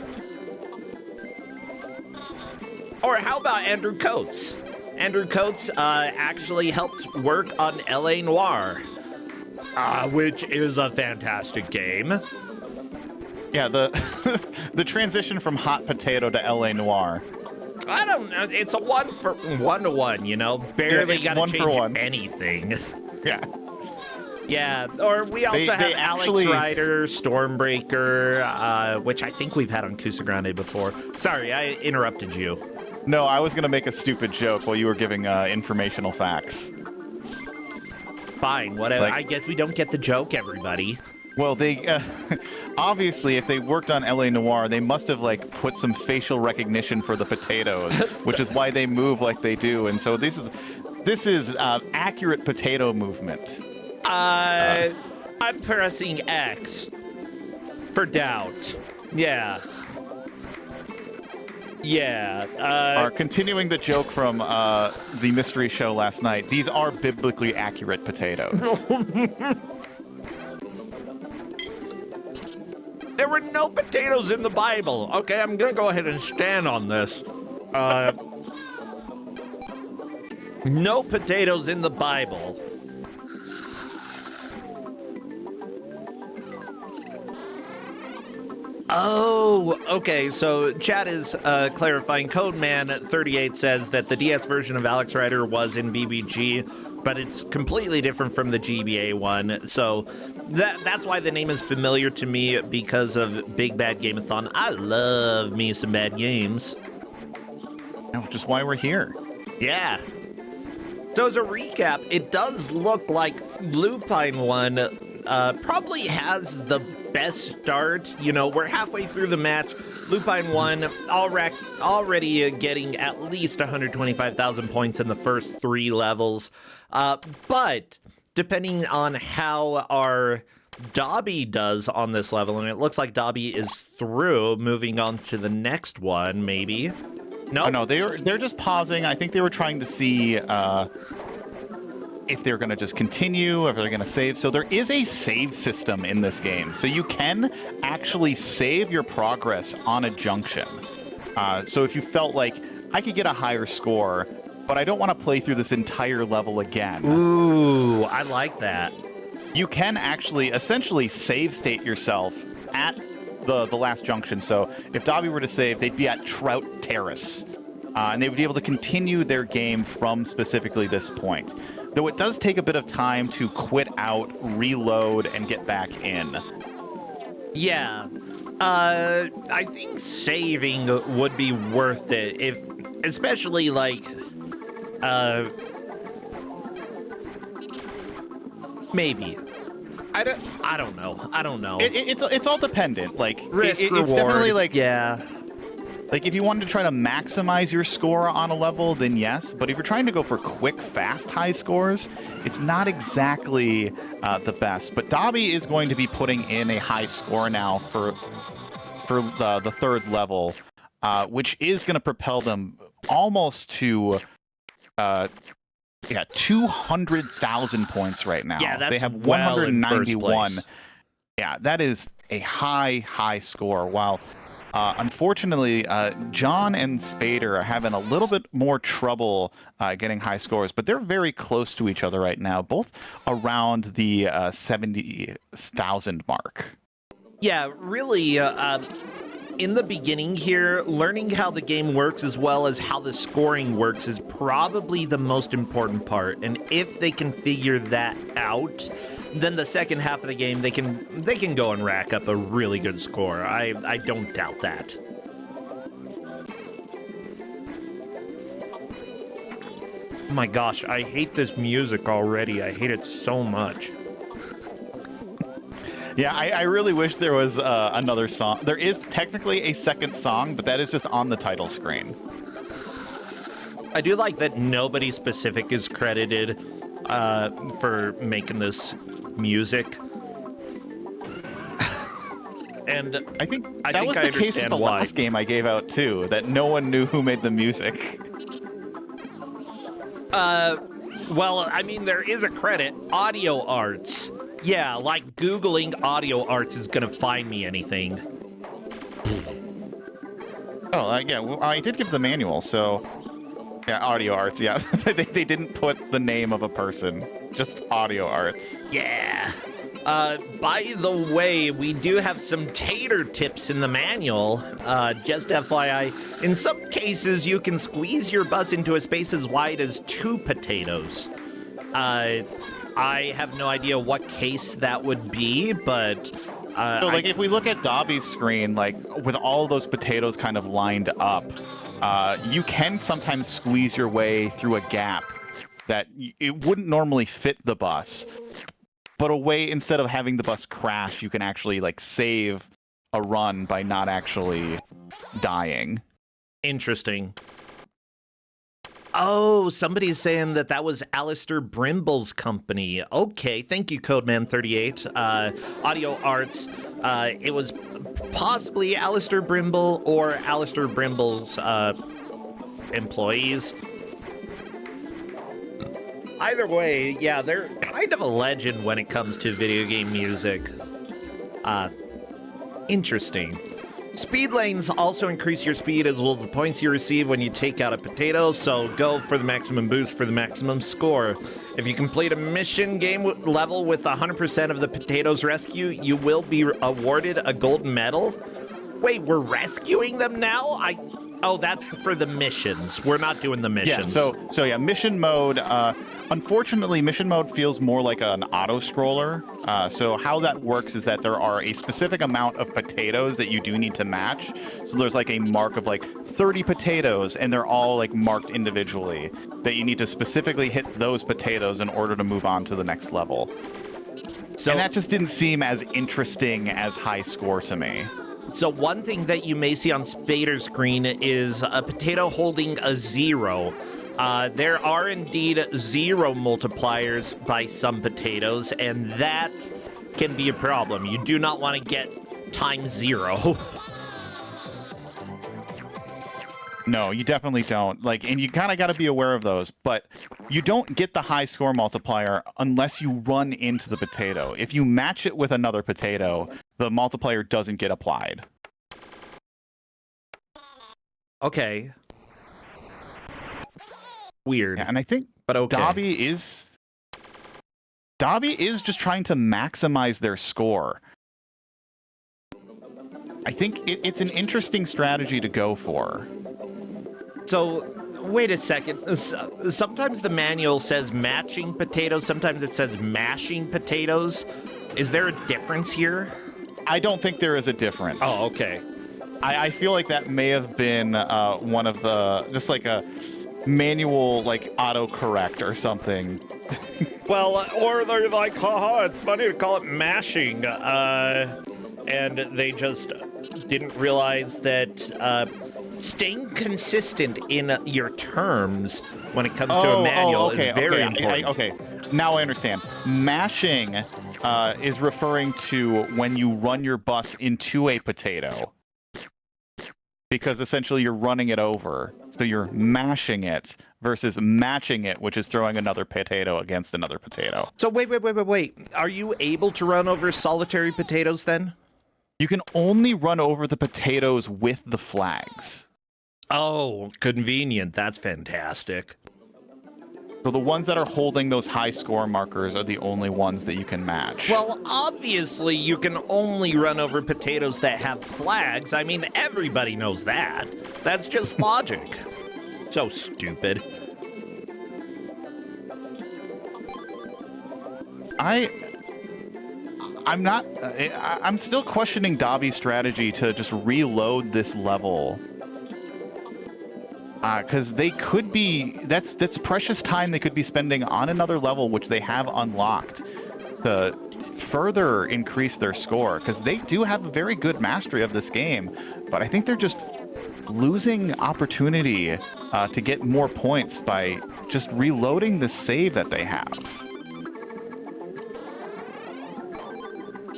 Or how about Andrew Coates? Andrew Coates actually helped work on L.A. Noire, which is a fantastic game. Yeah, the transition from Hot Potato to L.A. Noire. I don't know. It's a 1-to-1, you know? Barely got to change anything. Yeah. Yeah, or we also have they Alex actually- Rider, Stormbreaker, which I think we've had on Kusogrand8 before. Sorry, I interrupted you. No, I was going to make a stupid joke while you were giving informational facts. Fine, whatever. Like- I guess we don't get the joke, everybody. Well, they obviously, if they worked on LA Noire, they must have like put some facial recognition for the potatoes, which is why they move like they do. And so this is accurate potato movement. I'm pressing X for doubt. Yeah. Yeah. Are continuing the joke from the mystery show last night. These are biblically accurate potatoes. There were no potatoes in the Bible. Okay, I'm gonna go ahead and stand on this. No potatoes in the Bible. Oh, okay. So chat is clarifying. Codeman38 says that the DS version of Alex Rider was in BBG, but it's completely different from the GBA one. So that's why the name is familiar to me, because of Big Bad Game-a-thon. I love me some bad games. Which is why we're here. Yeah. So as a recap, it does look like Lupine 1 probably has the best start. You know, we're halfway through the match. Lupine 1 already getting at least 125,000 points in the first 3 levels. But depending on how our Dobby does on this level, and it looks like Dobby is through, moving on to the next one, maybe. No, no, they're just pausing. I think they were trying to see if they're going to just continue, if they're going to save. So there is a save system in this game. So you can actually save your progress on a junction. So if you felt like, I could get a higher score, but I don't want to play through this entire level again. Ooh, I like that. You can actually essentially save state yourself at the last junction. So if Dobby were to save, they'd be at Trout Terrace. And they would be able to continue their game from specifically this point. Though it does take a bit of time to quit out, reload, and get back in. Yeah. I think saving would be worth it, if, especially like, maybe. I don't know. It's all dependent. Like Risk, it's reward. definitely like, yeah. like if you wanted to try to maximize your score on a level, then yes. But if you're trying to go for quick, fast, high scores, it's not exactly the best. But Dobby is going to be putting in a high score now for the third level, which is going to propel them almost to 200,000 points right now. Yeah, that's they have well in first 191. place. Yeah, that is a high score. While unfortunately, John and Spader are having a little bit more trouble getting high scores, but they're very close to each other right now, both around the 70,000 mark. Yeah, really, in the beginning here, learning how the game works as well as how the scoring works is probably the most important part. And if they can figure that out, then the second half of the game, they can go and rack up a really good score. I don't doubt that. Oh my gosh, I hate this music already. I hate it so much. Yeah, I really wish there was another song. There is technically a second song, but that is just on the title screen. I do like that nobody specific is credited for making this music. And I think I that was the case with understand the why. last game I gave out too, that no one knew who made the music. Well, I mean, there is a credit, Audio Arts. Yeah, like Googling Audio Arts is gonna find me anything. Oh, yeah, well, I did give the manual, so... Yeah, Audio Arts, yeah. they didn't put the name of a person, just Audio Arts. Yeah. By the way, we do have some tater tips in the manual. Just FYI, in some cases, you can squeeze your bus into a space as wide as 2 potatoes. I have no idea what case that would be, but... So, like, if we look at Dobby's screen, like, with all those potatoes kind of lined up, you can sometimes squeeze your way through a gap that it wouldn't normally fit the bus. But a way, instead of having the bus crash, you can actually, like, save a run by not actually dying. Interesting. Oh, somebody's saying that was Alistair Brimble's company. Okay, thank you, Codeman38. Audio Arts. It was possibly Alistair Brimble or Alistair Brimble's employees. Either way, yeah, they're kind of a legend when it comes to video game music. Interesting. Speed lanes also increase your speed as well as the points you receive when you take out a potato, so go for the maximum boost for the maximum score. If you complete a mission game level with 100% of the potatoes rescue, you will be awarded a gold medal. Wait, we're rescuing them now? Oh, that's for the missions. We're not doing the missions. Yeah, so yeah, mission mode. Unfortunately, mission mode feels more like an auto-scroller. So how that works is that there are a specific amount of potatoes that you do need to match. So there's like a mark of like 30 potatoes, and they're all like marked individually. That you need to specifically hit those potatoes in order to move on to the next level. So, and that just didn't seem as interesting as high score to me. So one thing that you may see on Spader's screen is a potato holding a 0. There are indeed 0 multipliers by some potatoes, and that can be a problem. You do not want to get times 0. No, you definitely don't. Like, and you kind of got to be aware of those, but you don't get the high score multiplier unless you run into the potato. If you match it with another potato, the multiplier doesn't get applied. Okay. Weird. Yeah, and I think but okay. Dobby is just trying to maximize their score. I think it's an interesting strategy to go for. So, wait a second. Sometimes the manual says matching potatoes, sometimes it says mashing potatoes. Is there a difference here? I don't think there is a difference. Oh, okay. I feel like that may have been one of the, just like a manual, like, autocorrect or something. Well, or they're like, haha, it's funny to call it mashing. And they just didn't realize that staying consistent in your terms when it comes to a manual is very important. Okay, now I understand. Mashing is referring to when you run your bus into a potato. Because essentially you're running it over. So you're mashing it versus matching it, which is throwing another potato against another potato. So wait. Are you able to run over solitary potatoes then? You can only run over the potatoes with the flags. Oh, convenient. That's fantastic. So the ones that are holding those high score markers are the only ones that you can match. Well, obviously you can only run over potatoes that have flags. I mean, everybody knows that. That's just logic. So stupid. I'm still questioning Dobby's strategy to just reload this level. Because they could be, that's precious time they could be spending on another level, which they have unlocked, to further increase their score. Because they do have a very good mastery of this game, but I think they're just losing opportunity to get more points by just reloading the save that they have.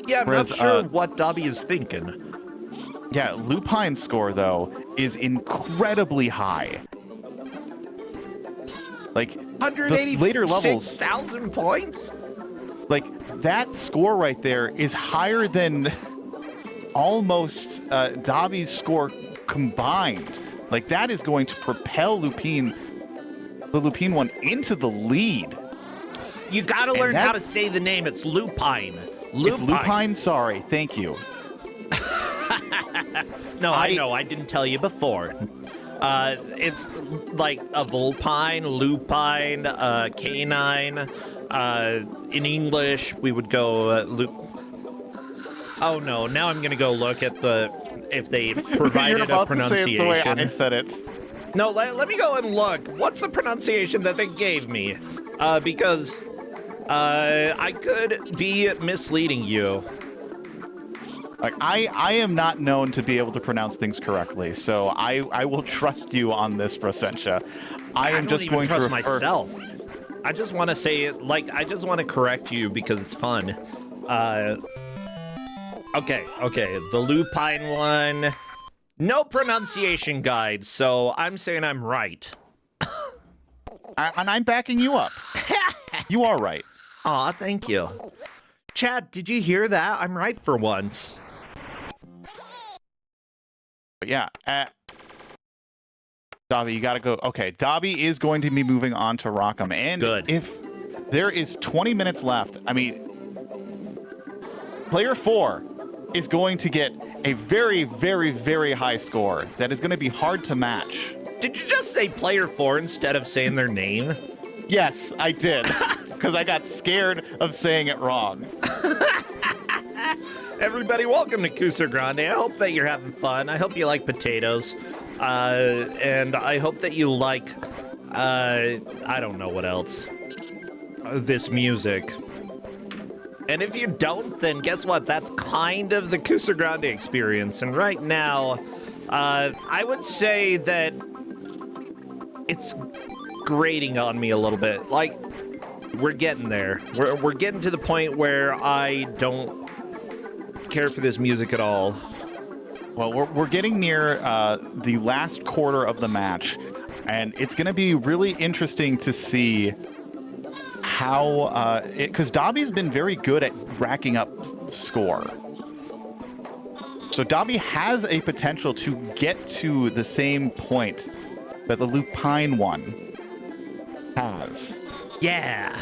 Yeah, I'm not sure what Dobby is thinking. Yeah, Lupine's score, though, is incredibly high. Like, 186,000 points? Like, that score right there is higher than almost Dobby's score combined. Like, that is going to propel the Lupine one into the lead. You gotta learn how to say the name. It's Lupine. It's Lupine, sorry. Thank you. No, I know. I didn't tell you before. It's like a vulpine, lupine, canine. In English, we would go Oh no! Now I'm gonna go look at if they provided You're about a pronunciation. To say it the way I said it. No, let me go and look. What's the pronunciation that they gave me? Because I could be misleading you. Like I am not known to be able to pronounce things correctly, so I will trust you on this, Rosentia. I am just going to refer... myself. I just want to say it like I just want to correct you because it's fun. Okay, the lupine one. No pronunciation guide, so I'm saying I'm right. And I'm backing you up. You are right. Aw, thank you. Chad, did you hear that? I'm right for once. But yeah, Dobby, you gotta go. Okay, Dobby is going to be moving on to Rockham, and Good. If there is 20 minutes left, I mean, player 4 is going to get a very, very, very high score that is going to be hard to match. Did you just say player 4 instead of saying their name? Yes, I did, because I got scared of saying it wrong. Everybody, welcome to Kusogrand8. I hope that you're having fun. I hope you like potatoes. And I hope that you like, I don't know what else. This music. And if you don't, then guess what? That's kind of the Kusogrand8 experience. And right now, I would say that it's grating on me a little bit. Like, we're getting there. We're getting to the point where I don't care for this music at all. Well, we're getting near the last quarter of the match, and it's going to be really interesting to see how, because Dobby's been very good at racking up score. So Dobby has a potential to get to the same point that the Lupine one has. Yeah.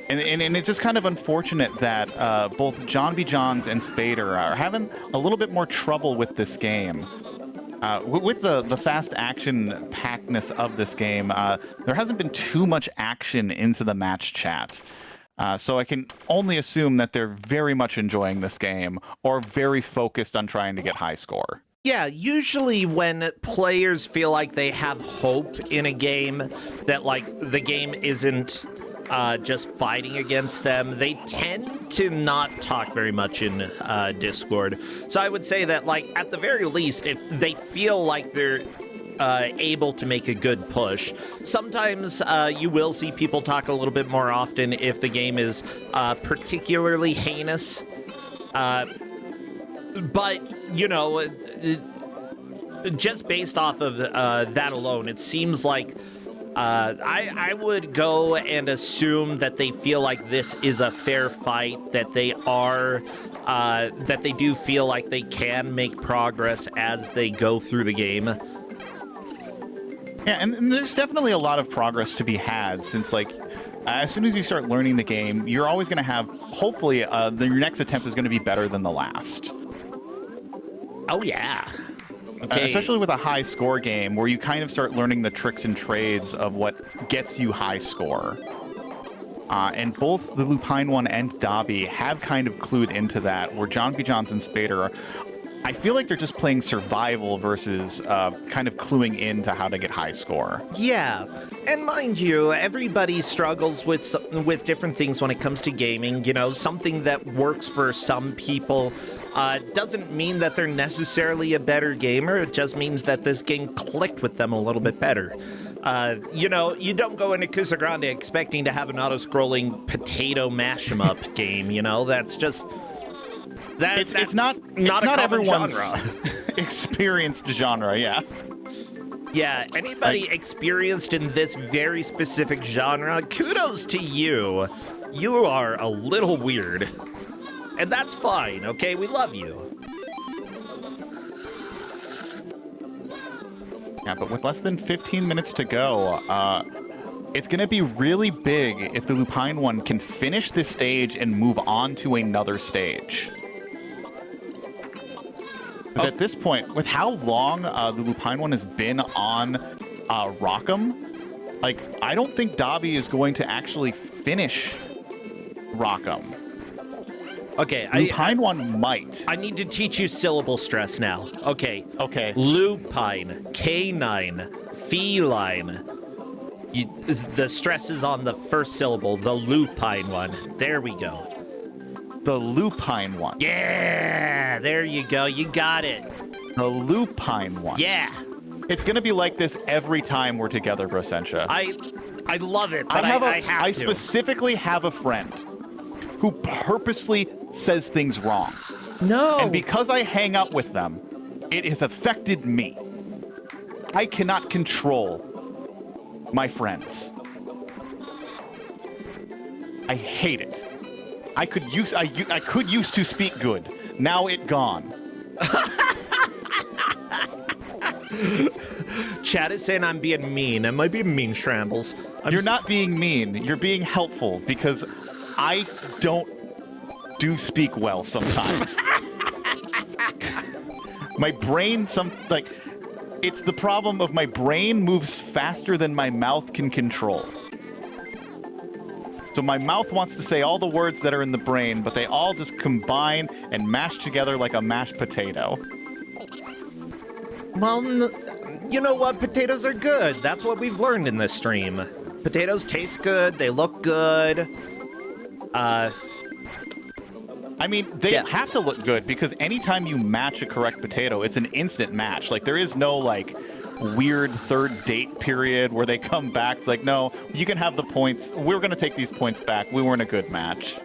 And it's just kind of unfortunate that both John B. Johns and Spader are having a little bit more trouble with this game. With the fast action packedness of this game, there hasn't been too much action into the match chat. So I can only assume that they're very much enjoying this game or very focused on trying to get high score. Yeah, usually when players feel like they have hope in a game, that like the game isn't just fighting against them, they tend to not talk very much in Discord. So I would say that, like, at the very least, if they feel like they're able to make a good push, sometimes you will see people talk a little bit more often if the game is particularly heinous. But, you know, just based off of that alone, it seems like I would go and assume that they feel like this is a fair fight, that they are, that they do feel like they can make progress as they go through the game. Yeah, and there's definitely a lot of progress to be had since, like, as soon as you start learning the game, you're always going to have, hopefully, your next attempt is going to be better than the last. Oh, yeah. Okay. Especially with a high score game where you kind of start learning the tricks and trades of what gets you high score. And both the Lupine one and Dobby have kind of clued into that, where John B. Johns and Spader, I feel like they're just playing survival versus kind of cluing into how to get high score. Yeah, and mind you, everybody struggles with different things when it comes to gaming. You know, something that works for some people doesn't mean that they're necessarily a better gamer. It just means that this game clicked with them a little bit better. You know, you don't go into Kusogrand8 expecting to have an auto-scrolling potato mash-em-up game, you know? That's just... It's not everyone's genre. Experienced genre, yeah. Yeah, anybody experienced in this very specific genre, kudos to you. You are a little weird. And that's fine, okay? We love you. Yeah, but with less than 15 minutes to go, it's going to be really big if the Lupine one can finish this stage and move on to another stage. 'Cause at this point, with how long the Lupine one has been on Rock'em, like, I don't think Dobby is going to actually finish Rock'em. Okay, Lupine one might. I need to teach you syllable stress now. Okay. Okay. Lupine, canine, feline. The stress is on the first syllable, the lupine one. There we go. The Lupine one. Yeah, there you go. You got it. The Lupine one. Yeah. It's going to be like this every time we're together, Brosentia. I love it, but I have I to. specifically have a friend who purposely says things wrong. No. And because I hang out with them, it has affected me. I cannot control my friends. I hate it. I could used to speak good. Now it gone. Chad is saying I'm being mean. Am I being mean, Shrambles? You're not being mean. You're being helpful because I don't do speak well sometimes. My brain, it's the problem of my brain moves faster than my mouth can control. So my mouth wants to say all the words that are in the brain, but they all just combine and mash together like a mashed potato. Well, you know what? Potatoes are good. That's what we've learned in this stream. Potatoes taste good. They look good. I mean, they have to look good because anytime you match a correct potato, it's an instant match. Like, there is no, like, weird third date period where they come back. It's like, no, you can have the points. We're going to take these points back. We weren't a good match.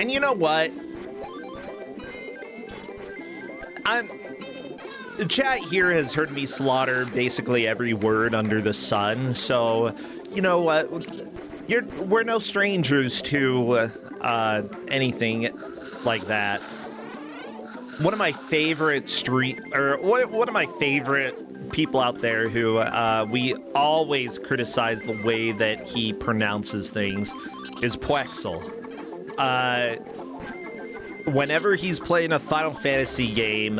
And you know what? Chat here has heard me slaughter basically every word under the sun, so you know what? We're no strangers to anything like that. One of my favorite one of my favorite people out there who we always criticize the way that he pronounces things is Puexel. Whenever he's playing a Final Fantasy game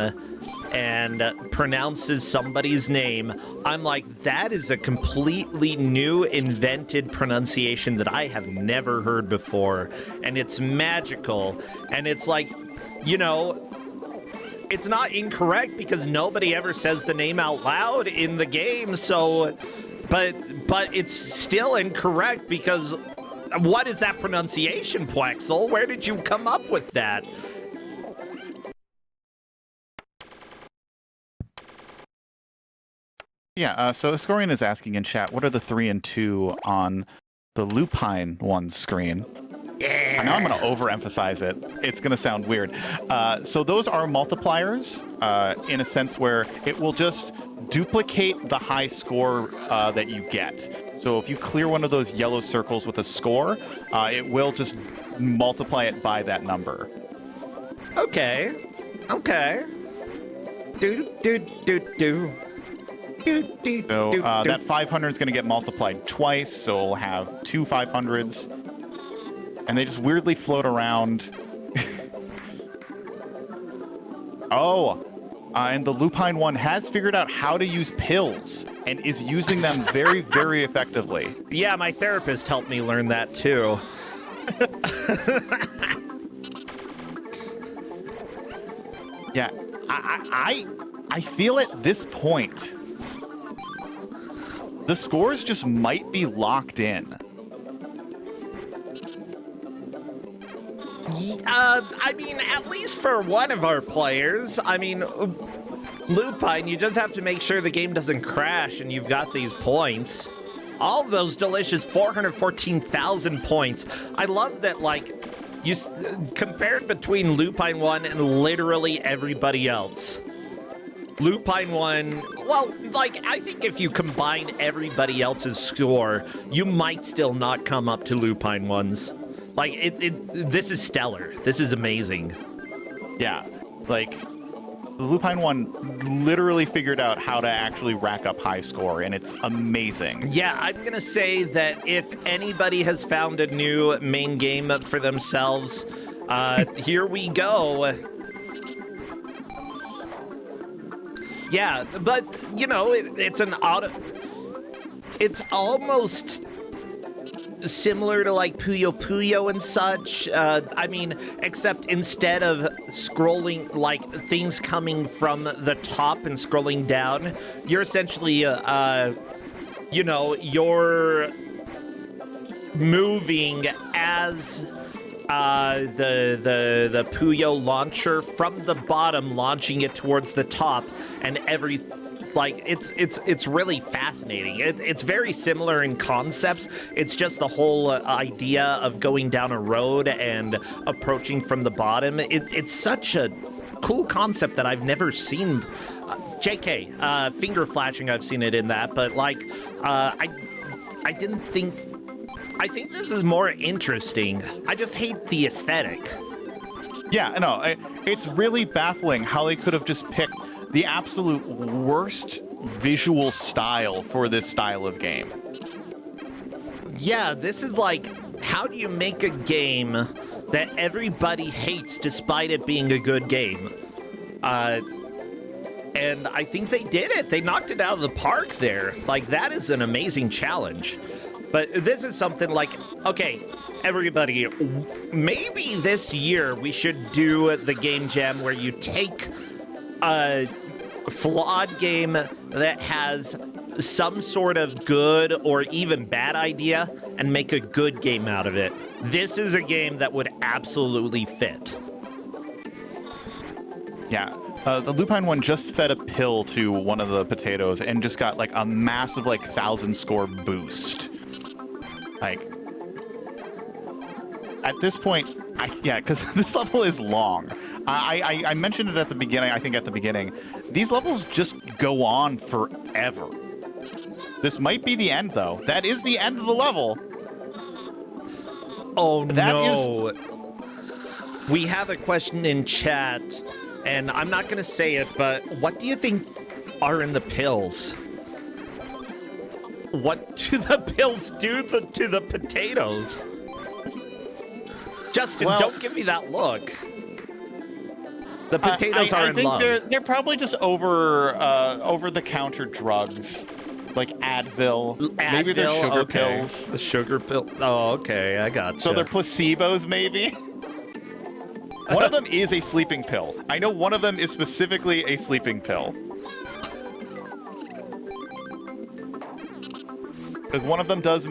and pronounces somebody's name, I'm like, that is a completely new invented pronunciation that I have never heard before, and it's magical. And it's like, you know, it's not incorrect because nobody ever says the name out loud in the game, so but it's still incorrect because what is that pronunciation, Puexel? Where did you come up with that? Yeah, so Ascorian is asking in chat, what are the 3 and 2 on the Lupine one screen? Yeah. I know I'm going to overemphasize it. It's going to sound weird. So those are multipliers in a sense where it will just duplicate the high score that you get. So if you clear one of those yellow circles with a score, it will just multiply it by that number. Okay. Okay. Do do do do. So that 500 is going to get multiplied twice, so we'll have 2 500s. And they just weirdly float around. And the Lupine one has figured out how to use pills and is using them very, very effectively. Yeah, my therapist helped me learn that too. Yeah, I feel at this point, the scores just might be locked in. I mean, at least for one of our players. I mean, Lupine, you just have to make sure the game doesn't crash and you've got these points. All those delicious 414,000 points. I love that, like, you compared between Lupine 1 and literally everybody else. Lupine 1, well, like, I think if you combine everybody else's score, you might still not come up to Lupine 1's. Like, this is stellar. This is amazing. Yeah, like, the Lupine one literally figured out how to actually rack up high score, and it's amazing. Yeah, I'm going to say that if anybody has found a new main game for themselves, here we go. Yeah, but, you know, it's an auto... It's almost similar to, like, Puyo Puyo and such. I mean, except instead of scrolling, like, things coming from the top and scrolling down, you're essentially, you know, you're moving as the Puyo launcher from the bottom, launching it towards the top, and like it's really fascinating. It's very similar in concepts. It's just the whole idea of going down a road and approaching from the bottom. It's such a cool concept that I've never seen. JK, finger flashing, I've seen it in that, but like I didn't think. I think this is more interesting. I just hate the aesthetic. Yeah, no, it's really baffling how they could have just picked the absolute worst visual style for this style of game. Yeah, this is like, how do you make a game that everybody hates despite it being a good game? And I think they did it. They knocked it out of the park there. Like, that is an amazing challenge. But this is something like, okay, everybody, maybe this year we should do the game jam where you take a flawed game that has some sort of good or even bad idea and make a good game out of it. This is a game that would absolutely fit. Yeah. The Lupine one just fed a pill to one of the potatoes and just got like a massive 1,000 score boost. Like, at this point, because this level is long. I mentioned it at the beginning, I think at the beginning. These levels just go on forever. This might be the end, though. That is the end of the level. Oh, no. We have a question in chat, and I'm not going to say it, but what do you think are in the pills? What do the pills do to the potatoes? Justin, well, don't give me that look. The potatoes are in love. I think they're probably just over-the-counter drugs, like Advil. Maybe they're sugar pills. The sugar pill. Oh, okay, I gotcha. So they're placebos, maybe? One of them is a sleeping pill. I know one of them is specifically a sleeping pill. Because one of the pills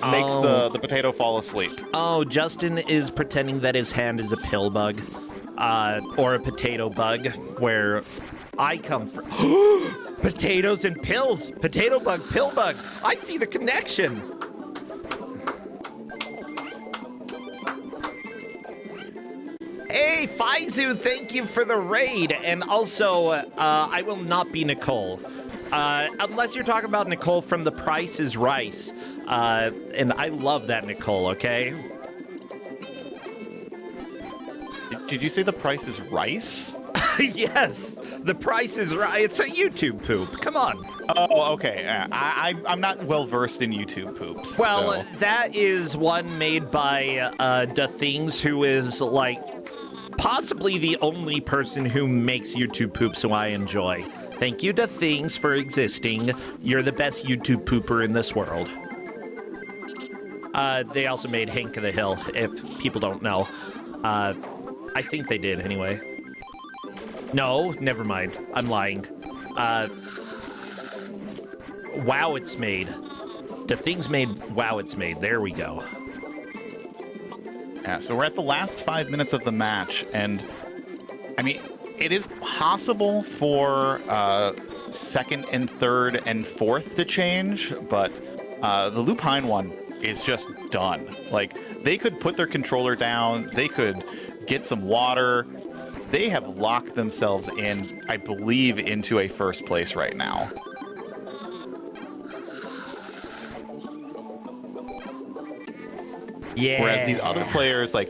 makes the potato fall asleep. Oh, Justin is pretending that his hand is a pill bug. Or a potato bug, where I come from. Potatoes and pills! Potato bug, pill bug! I see the connection! Hey, Faizu, thank you for the raid. And also, I will not be Nicole. Unless you're talking about Nicole from The Price is Rice. And I love that Nicole, okay? Did you say The Price is Rice? Yes, The Price is Right. It's a YouTube poop. Come on. Oh, okay. I'm not well versed in YouTube poops. Well, so. That is one made by Da Things, who is like possibly the only person who makes YouTube poops who I enjoy. Thank you, Da Things, for existing. You're the best YouTube pooper in this world. They also made Hank of the Hill, if people don't know. I think they did, anyway. No, never mind. I'm lying. Wow, It's Made. The Things made Wow, It's Made. There we go. Yeah, so we're at the last 5 minutes of the match, and, I mean, it is possible for second and third and fourth to change, but the Lupine one is just done. Like, they could put their controller down, they could get some water. They have locked themselves in, I believe, into a first place right now. Yeah. Whereas these other players, like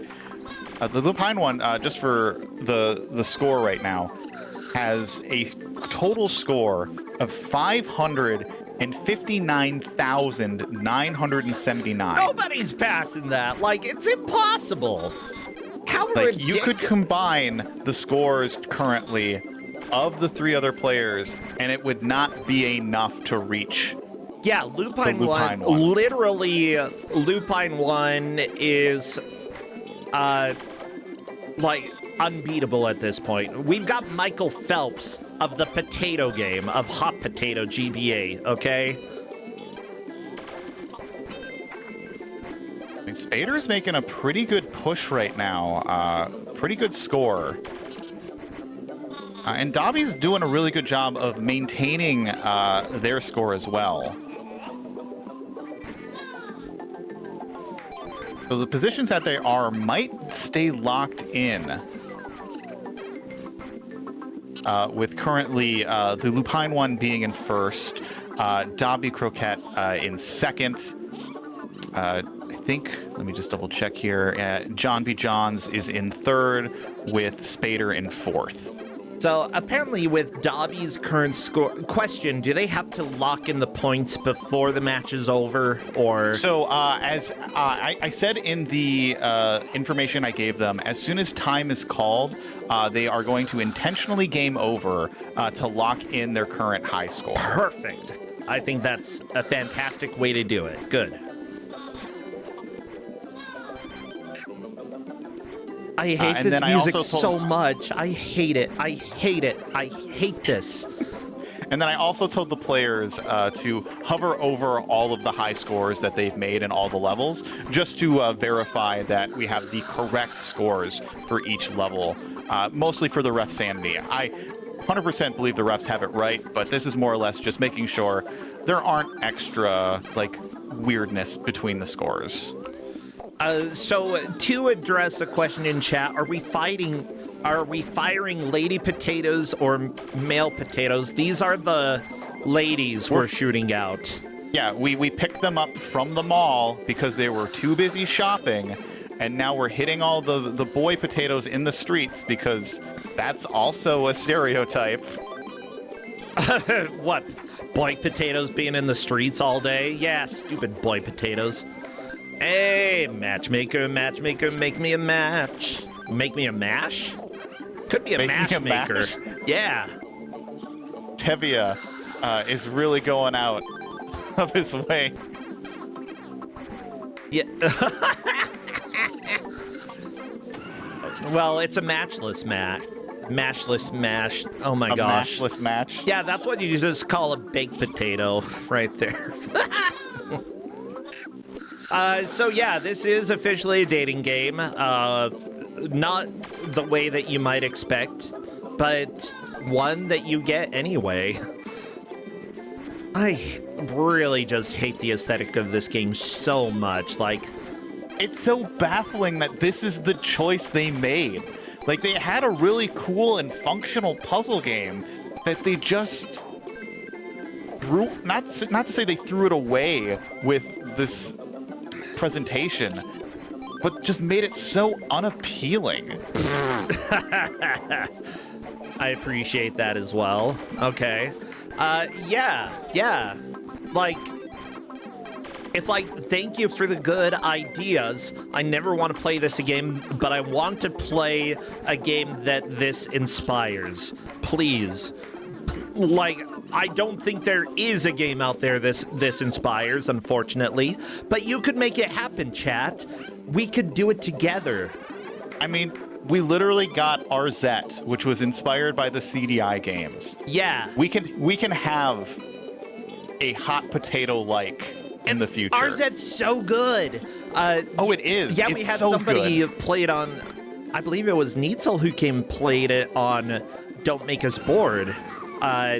the Lupine one, just for the score right now, has a total score of 559,979. Nobody's passing that. Like, it's impossible. How Like, you ridiculous. could combine the scores currently of the 3 other players, and it would not be enough to reach. Yeah, Lupine 1, literally, Lupine 1 is, like, unbeatable at this point. We've got Michael Phelps of the potato game, of Hot Potato GBA, okay? I mean, Spader's making a pretty good push right now. Pretty good score. And Dobby's doing a really good job of maintaining their score as well. So the positions that they are might stay locked in. With currently the Lupine one being in first, Dobby Croquette in second. I think, let me just double check here, John B. Johns is in third with Spader in fourth. So apparently with Dobby's current score, question, do they have to lock in the points before the match is over, or? So as I said in the information I gave them, as soon as time is called, they are going to intentionally game over to lock in their current high score. Perfect. I think that's a fantastic way to do it. Good. I hate this music so much. I hate it. I hate it. I hate this. And then I also told the players to hover over all of the high scores that they've made in all the levels, just to verify that we have the correct scores for each level, mostly for the ref sanity. I 100% believe the refs have it right, but this is more or less just making sure there aren't extra, like, weirdness between the scores. So to address a question in chat, are we firing lady potatoes or male potatoes? These are the ladies we're shooting out. Yeah, we picked them up from the mall because they were too busy shopping, and now we're hitting all the boy potatoes in the streets because that's also a stereotype. What? Boy potatoes being in the streets all day? Yeah, stupid boy potatoes. Hey, matchmaker, matchmaker, make me a match. Make me a mash? Could be a matchmaker. Yeah. Tevia is really going out of his way. Yeah. Well, it's a matchless match. Mashless mash. Oh my gosh. A mashless match? Yeah, that's what you just call a baked potato right there. So yeah, this is officially a dating game. Not the way that you might expect, but one that you get anyway. I really just hate the aesthetic of this game so much. Like, it's so baffling that this is the choice they made. Like, they had a really cool and functional puzzle game that they just threw, not to say they threw it away with this presentation, but just made it so unappealing. I appreciate that as well. Okay. Yeah. Like, it's like, thank you for the good ideas. I never want to play this again, but I want to play a game that this inspires. Please. Like, I don't think there is a game out there this inspires, unfortunately. But you could make it happen, chat. We could do it together. I mean, we literally got RZ, which was inspired by the CDI games. Yeah. We can have a hot potato-like in the future. RZ's so good. It is. Yeah, it's we had so somebody good. play it on, I believe it was Neitzel who came and played it on Don't Make Us Bored. We're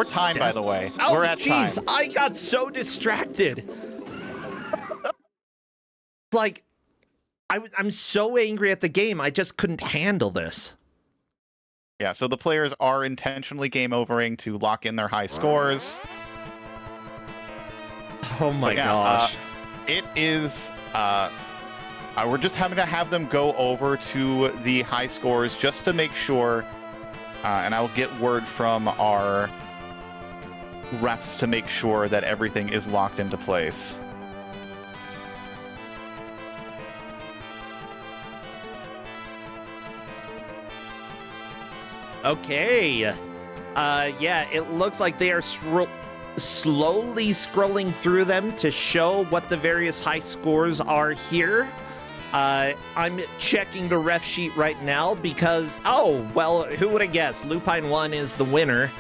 timed, by the way. Oh, we're at jeez, time. I got so distracted. Like, I'm so angry at the game, I just couldn't handle this. Yeah, so the players are intentionally game overing to lock in their high scores. Oh my gosh. It is We're just having to have them go over to the high scores just to make sure, and I'll get word from our refs to make sure that everything is locked into place. Okay. Yeah, it looks like they are slowly scrolling through them to show what the various high scores are here. I'm checking the ref sheet right now because, oh, well, who would have guessed? Lupine 1 is the winner.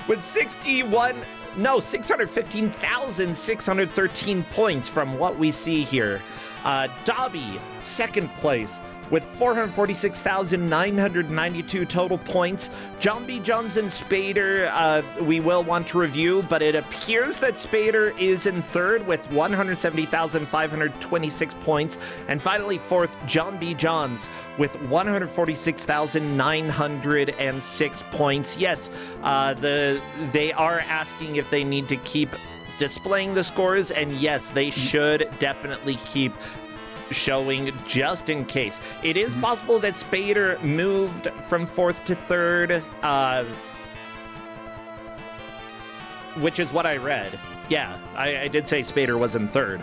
With 615,613 points from what we see here. Dobby, second place, with 446,992 total points. John B. Jones and Spader, we will want to review, but it appears that Spader is in third with 170,526 points. And finally, fourth, John B. Johns with 146,906 points. Yes, they are asking if they need to keep displaying the scores, and yes, they should definitely keep showing just in case. It is possible that Spader moved from fourth to third, which is what I read. Yeah, I did say Spader was in third.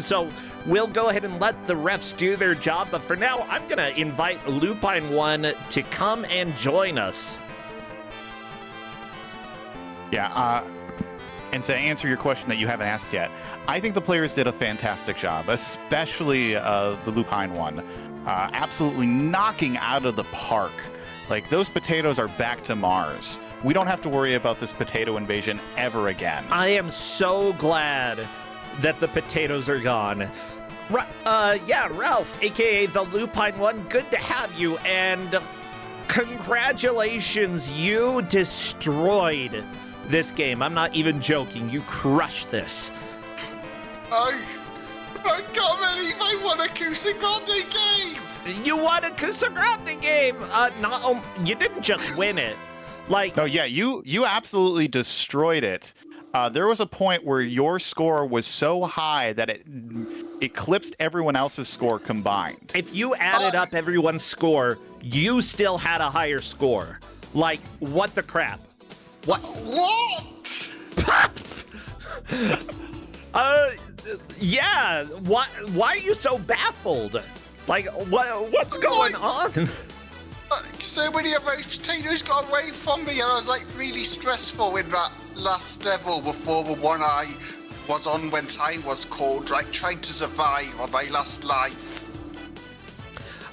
So we'll go ahead and let the refs do their job, but for now, I'm going to invite Lupine 1 to come and join us. Yeah, and to answer your question that you haven't asked yet, I think the players did a fantastic job, especially the Lupine one. Absolutely knocking out of the park. Like, those potatoes are back to Mars. We don't have to worry about this potato invasion ever again. I am so glad that the potatoes are gone. Yeah, Ralph, aka the Lupine one, good to have you, and congratulations, you destroyed this game. I'm not even joking, you crushed this. I can't believe I won a Kusogrand8 game! You won a Kusogrand8 game! You didn't just win it. Like, no, yeah, you absolutely destroyed it. There was a point where your score was so high that it eclipsed everyone else's score combined. If you added up everyone's score, you still had a higher score. Like, what the crap? What? Yeah. Why are you so baffled? Like, what's going on? So many of those potatoes got away from me, and I was like really stressful in that last level before the one I was on when time was called, like trying to survive on my last life.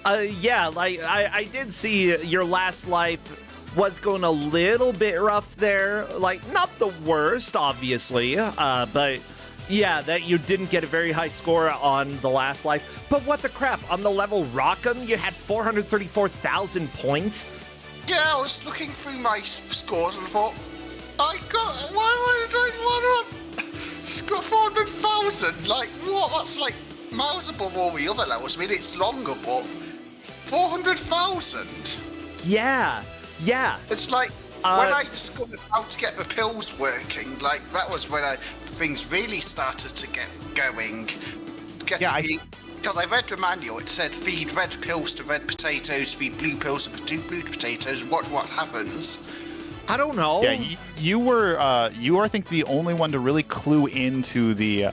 Yeah, like I did see your last life was going a little bit rough there. Like, not the worst, obviously, but yeah, that you didn't get a very high score on the last life. But what the crap? On the level Rockham, you had 434,000 points? Yeah, I was looking through my scores and I thought, why score 400,000? Like, what? That's like miles above all the other levels. I mean, it's longer, but 400,000? Yeah. It's like, when I discovered how to get the pills working, like, that was when things really started to get going. Because I read the manual, it said feed red pills to red potatoes, feed blue pills to blue potatoes, and watch what happens. I don't know. Yeah, you were, I think, the only one to really clue into the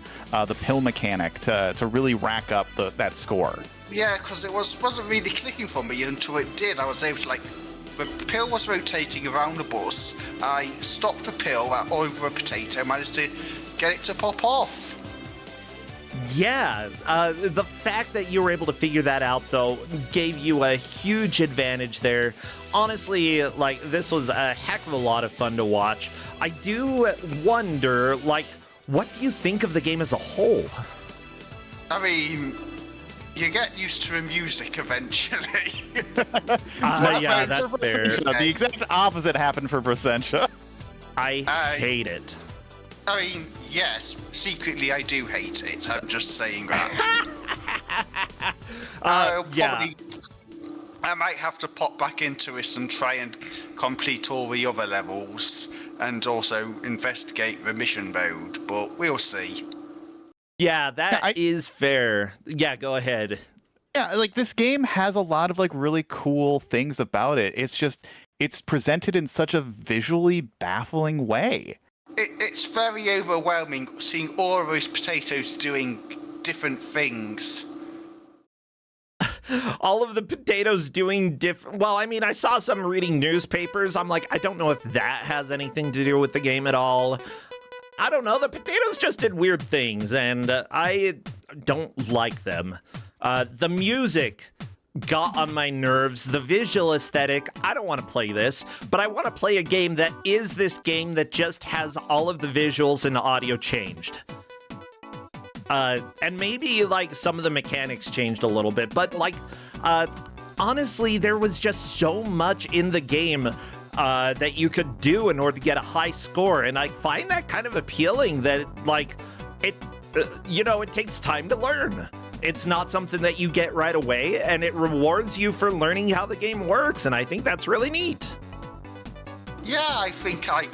pill mechanic to really rack up that score. Yeah, because it wasn't really clicking for me until it did. I was able to, like, the pill was rotating around the bus. I stopped the pill over a potato, managed to get it to pop off. Yeah, the fact that you were able to figure that out, though, gave you a huge advantage there. Honestly, like, this was a heck of a lot of fun to watch. I do wonder, like, what do you think of the game as a whole? I mean, you get used to the music eventually. Yeah, that's fair. The exact opposite happened for Brossentia. I hate it. I mean, yes, secretly I do hate it. I'm just saying that. Yeah. I might have to pop back into this and try and complete all the other levels and also investigate the mission mode, but we'll see. Yeah, that is fair. Yeah, go ahead. Yeah, like this game has a lot of like really cool things about it. It's presented in such a visually baffling way. It's very overwhelming seeing all of those potatoes doing different things. All of the potatoes doing different. Well, I mean, I saw some reading newspapers. I'm like, I don't know if that has anything to do with the game at all. I don't know. The potatoes just did weird things, and I don't like them. The music got on my nerves. The visual aesthetic, I don't want to play this, but I want to play a game that is this game that just has all of the visuals and the audio changed. And maybe, like, some of the mechanics changed a little bit, but, like, honestly, there was just so much in the game that you could do in order to get a high score, and I find that kind of appealing that, like, it takes time to learn. It's not something that you get right away, and it rewards you for learning how the game works, and I think that's really neat. Yeah, I think I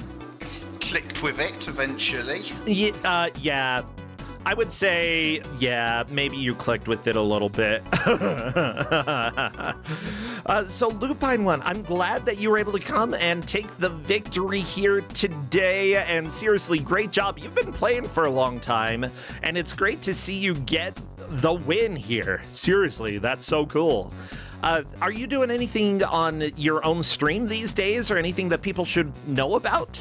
clicked with it eventually. Yeah. I would say, yeah, maybe you clicked with it a little bit. So, Lupine One, I'm glad that you were able to come and take the victory here today. And seriously, great job. You've been playing for a long time, and it's great to see you get the win here. Seriously, that's so cool. Are you doing anything on your own stream these days, or anything that people should know about?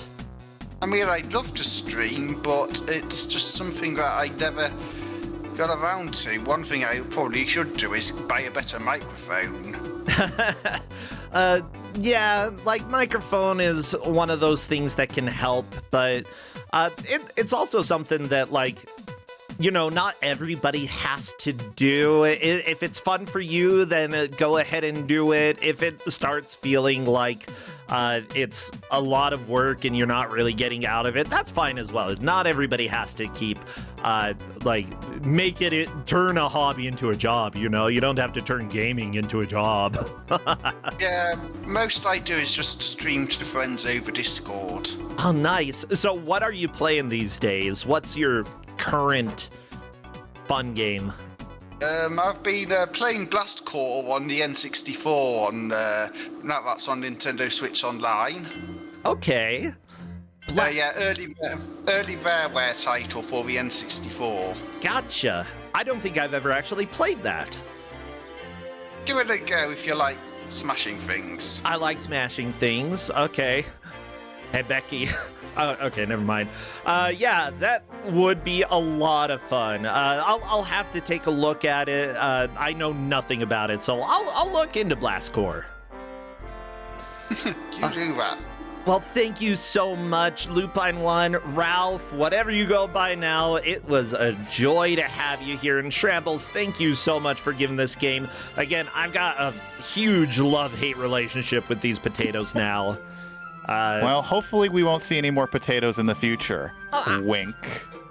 I mean, I'd love to stream, but it's just something that I never got around to. One thing I probably should do is buy a better microphone. Yeah, like, microphone is one of those things that can help, but it's also something that, like, you know, not everybody has to do. If it's fun for you, then go ahead and do it. If it starts feeling like it's a lot of work and you're not really getting out of it, that's fine as well. Not everybody has to keep, turn a hobby into a job, you know? You don't have to turn gaming into a job. Yeah, most I do is just stream to friends over Discord. Oh, nice. So what are you playing these days? What's your current fun game? I've been playing Blast Core on the N64 on now that's on Nintendo Switch Online. Okay. Early Rareware title for the N64. Gotcha. I don't think I've ever actually played that. Give it a go if you like smashing things. I like smashing things. Okay. Hey, Becky. Okay, never mind. Yeah, that would be a lot of fun. I'll have to take a look at it. I know nothing about it, so I'll look into Blast Core. You do that. Well, thank you so much, Lupine One, Ralph, whatever you go by now. It was a joy to have you here. And Shrambles, thank you so much for giving this game. Again, I've got a huge love-hate relationship with these potatoes now. Well, hopefully we won't see any more potatoes in the future. Wink.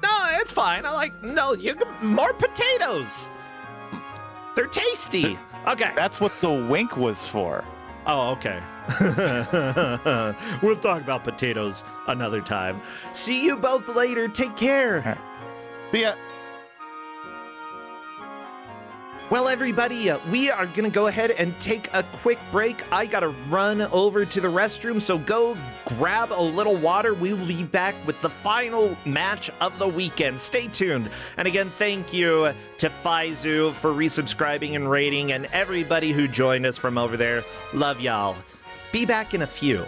No, it's fine. More potatoes. They're tasty. Okay. That's what the wink was for. Oh, okay. We'll talk about potatoes another time. See you both later. Take care. See ya. Well, everybody, we are going to go ahead and take a quick break. I got to run over to the restroom, so go grab a little water. We will be back with the final match of the weekend. Stay tuned. And again, thank you to Faizu for resubscribing and rating, and everybody who joined us from over there. Love y'all. Be back in a few.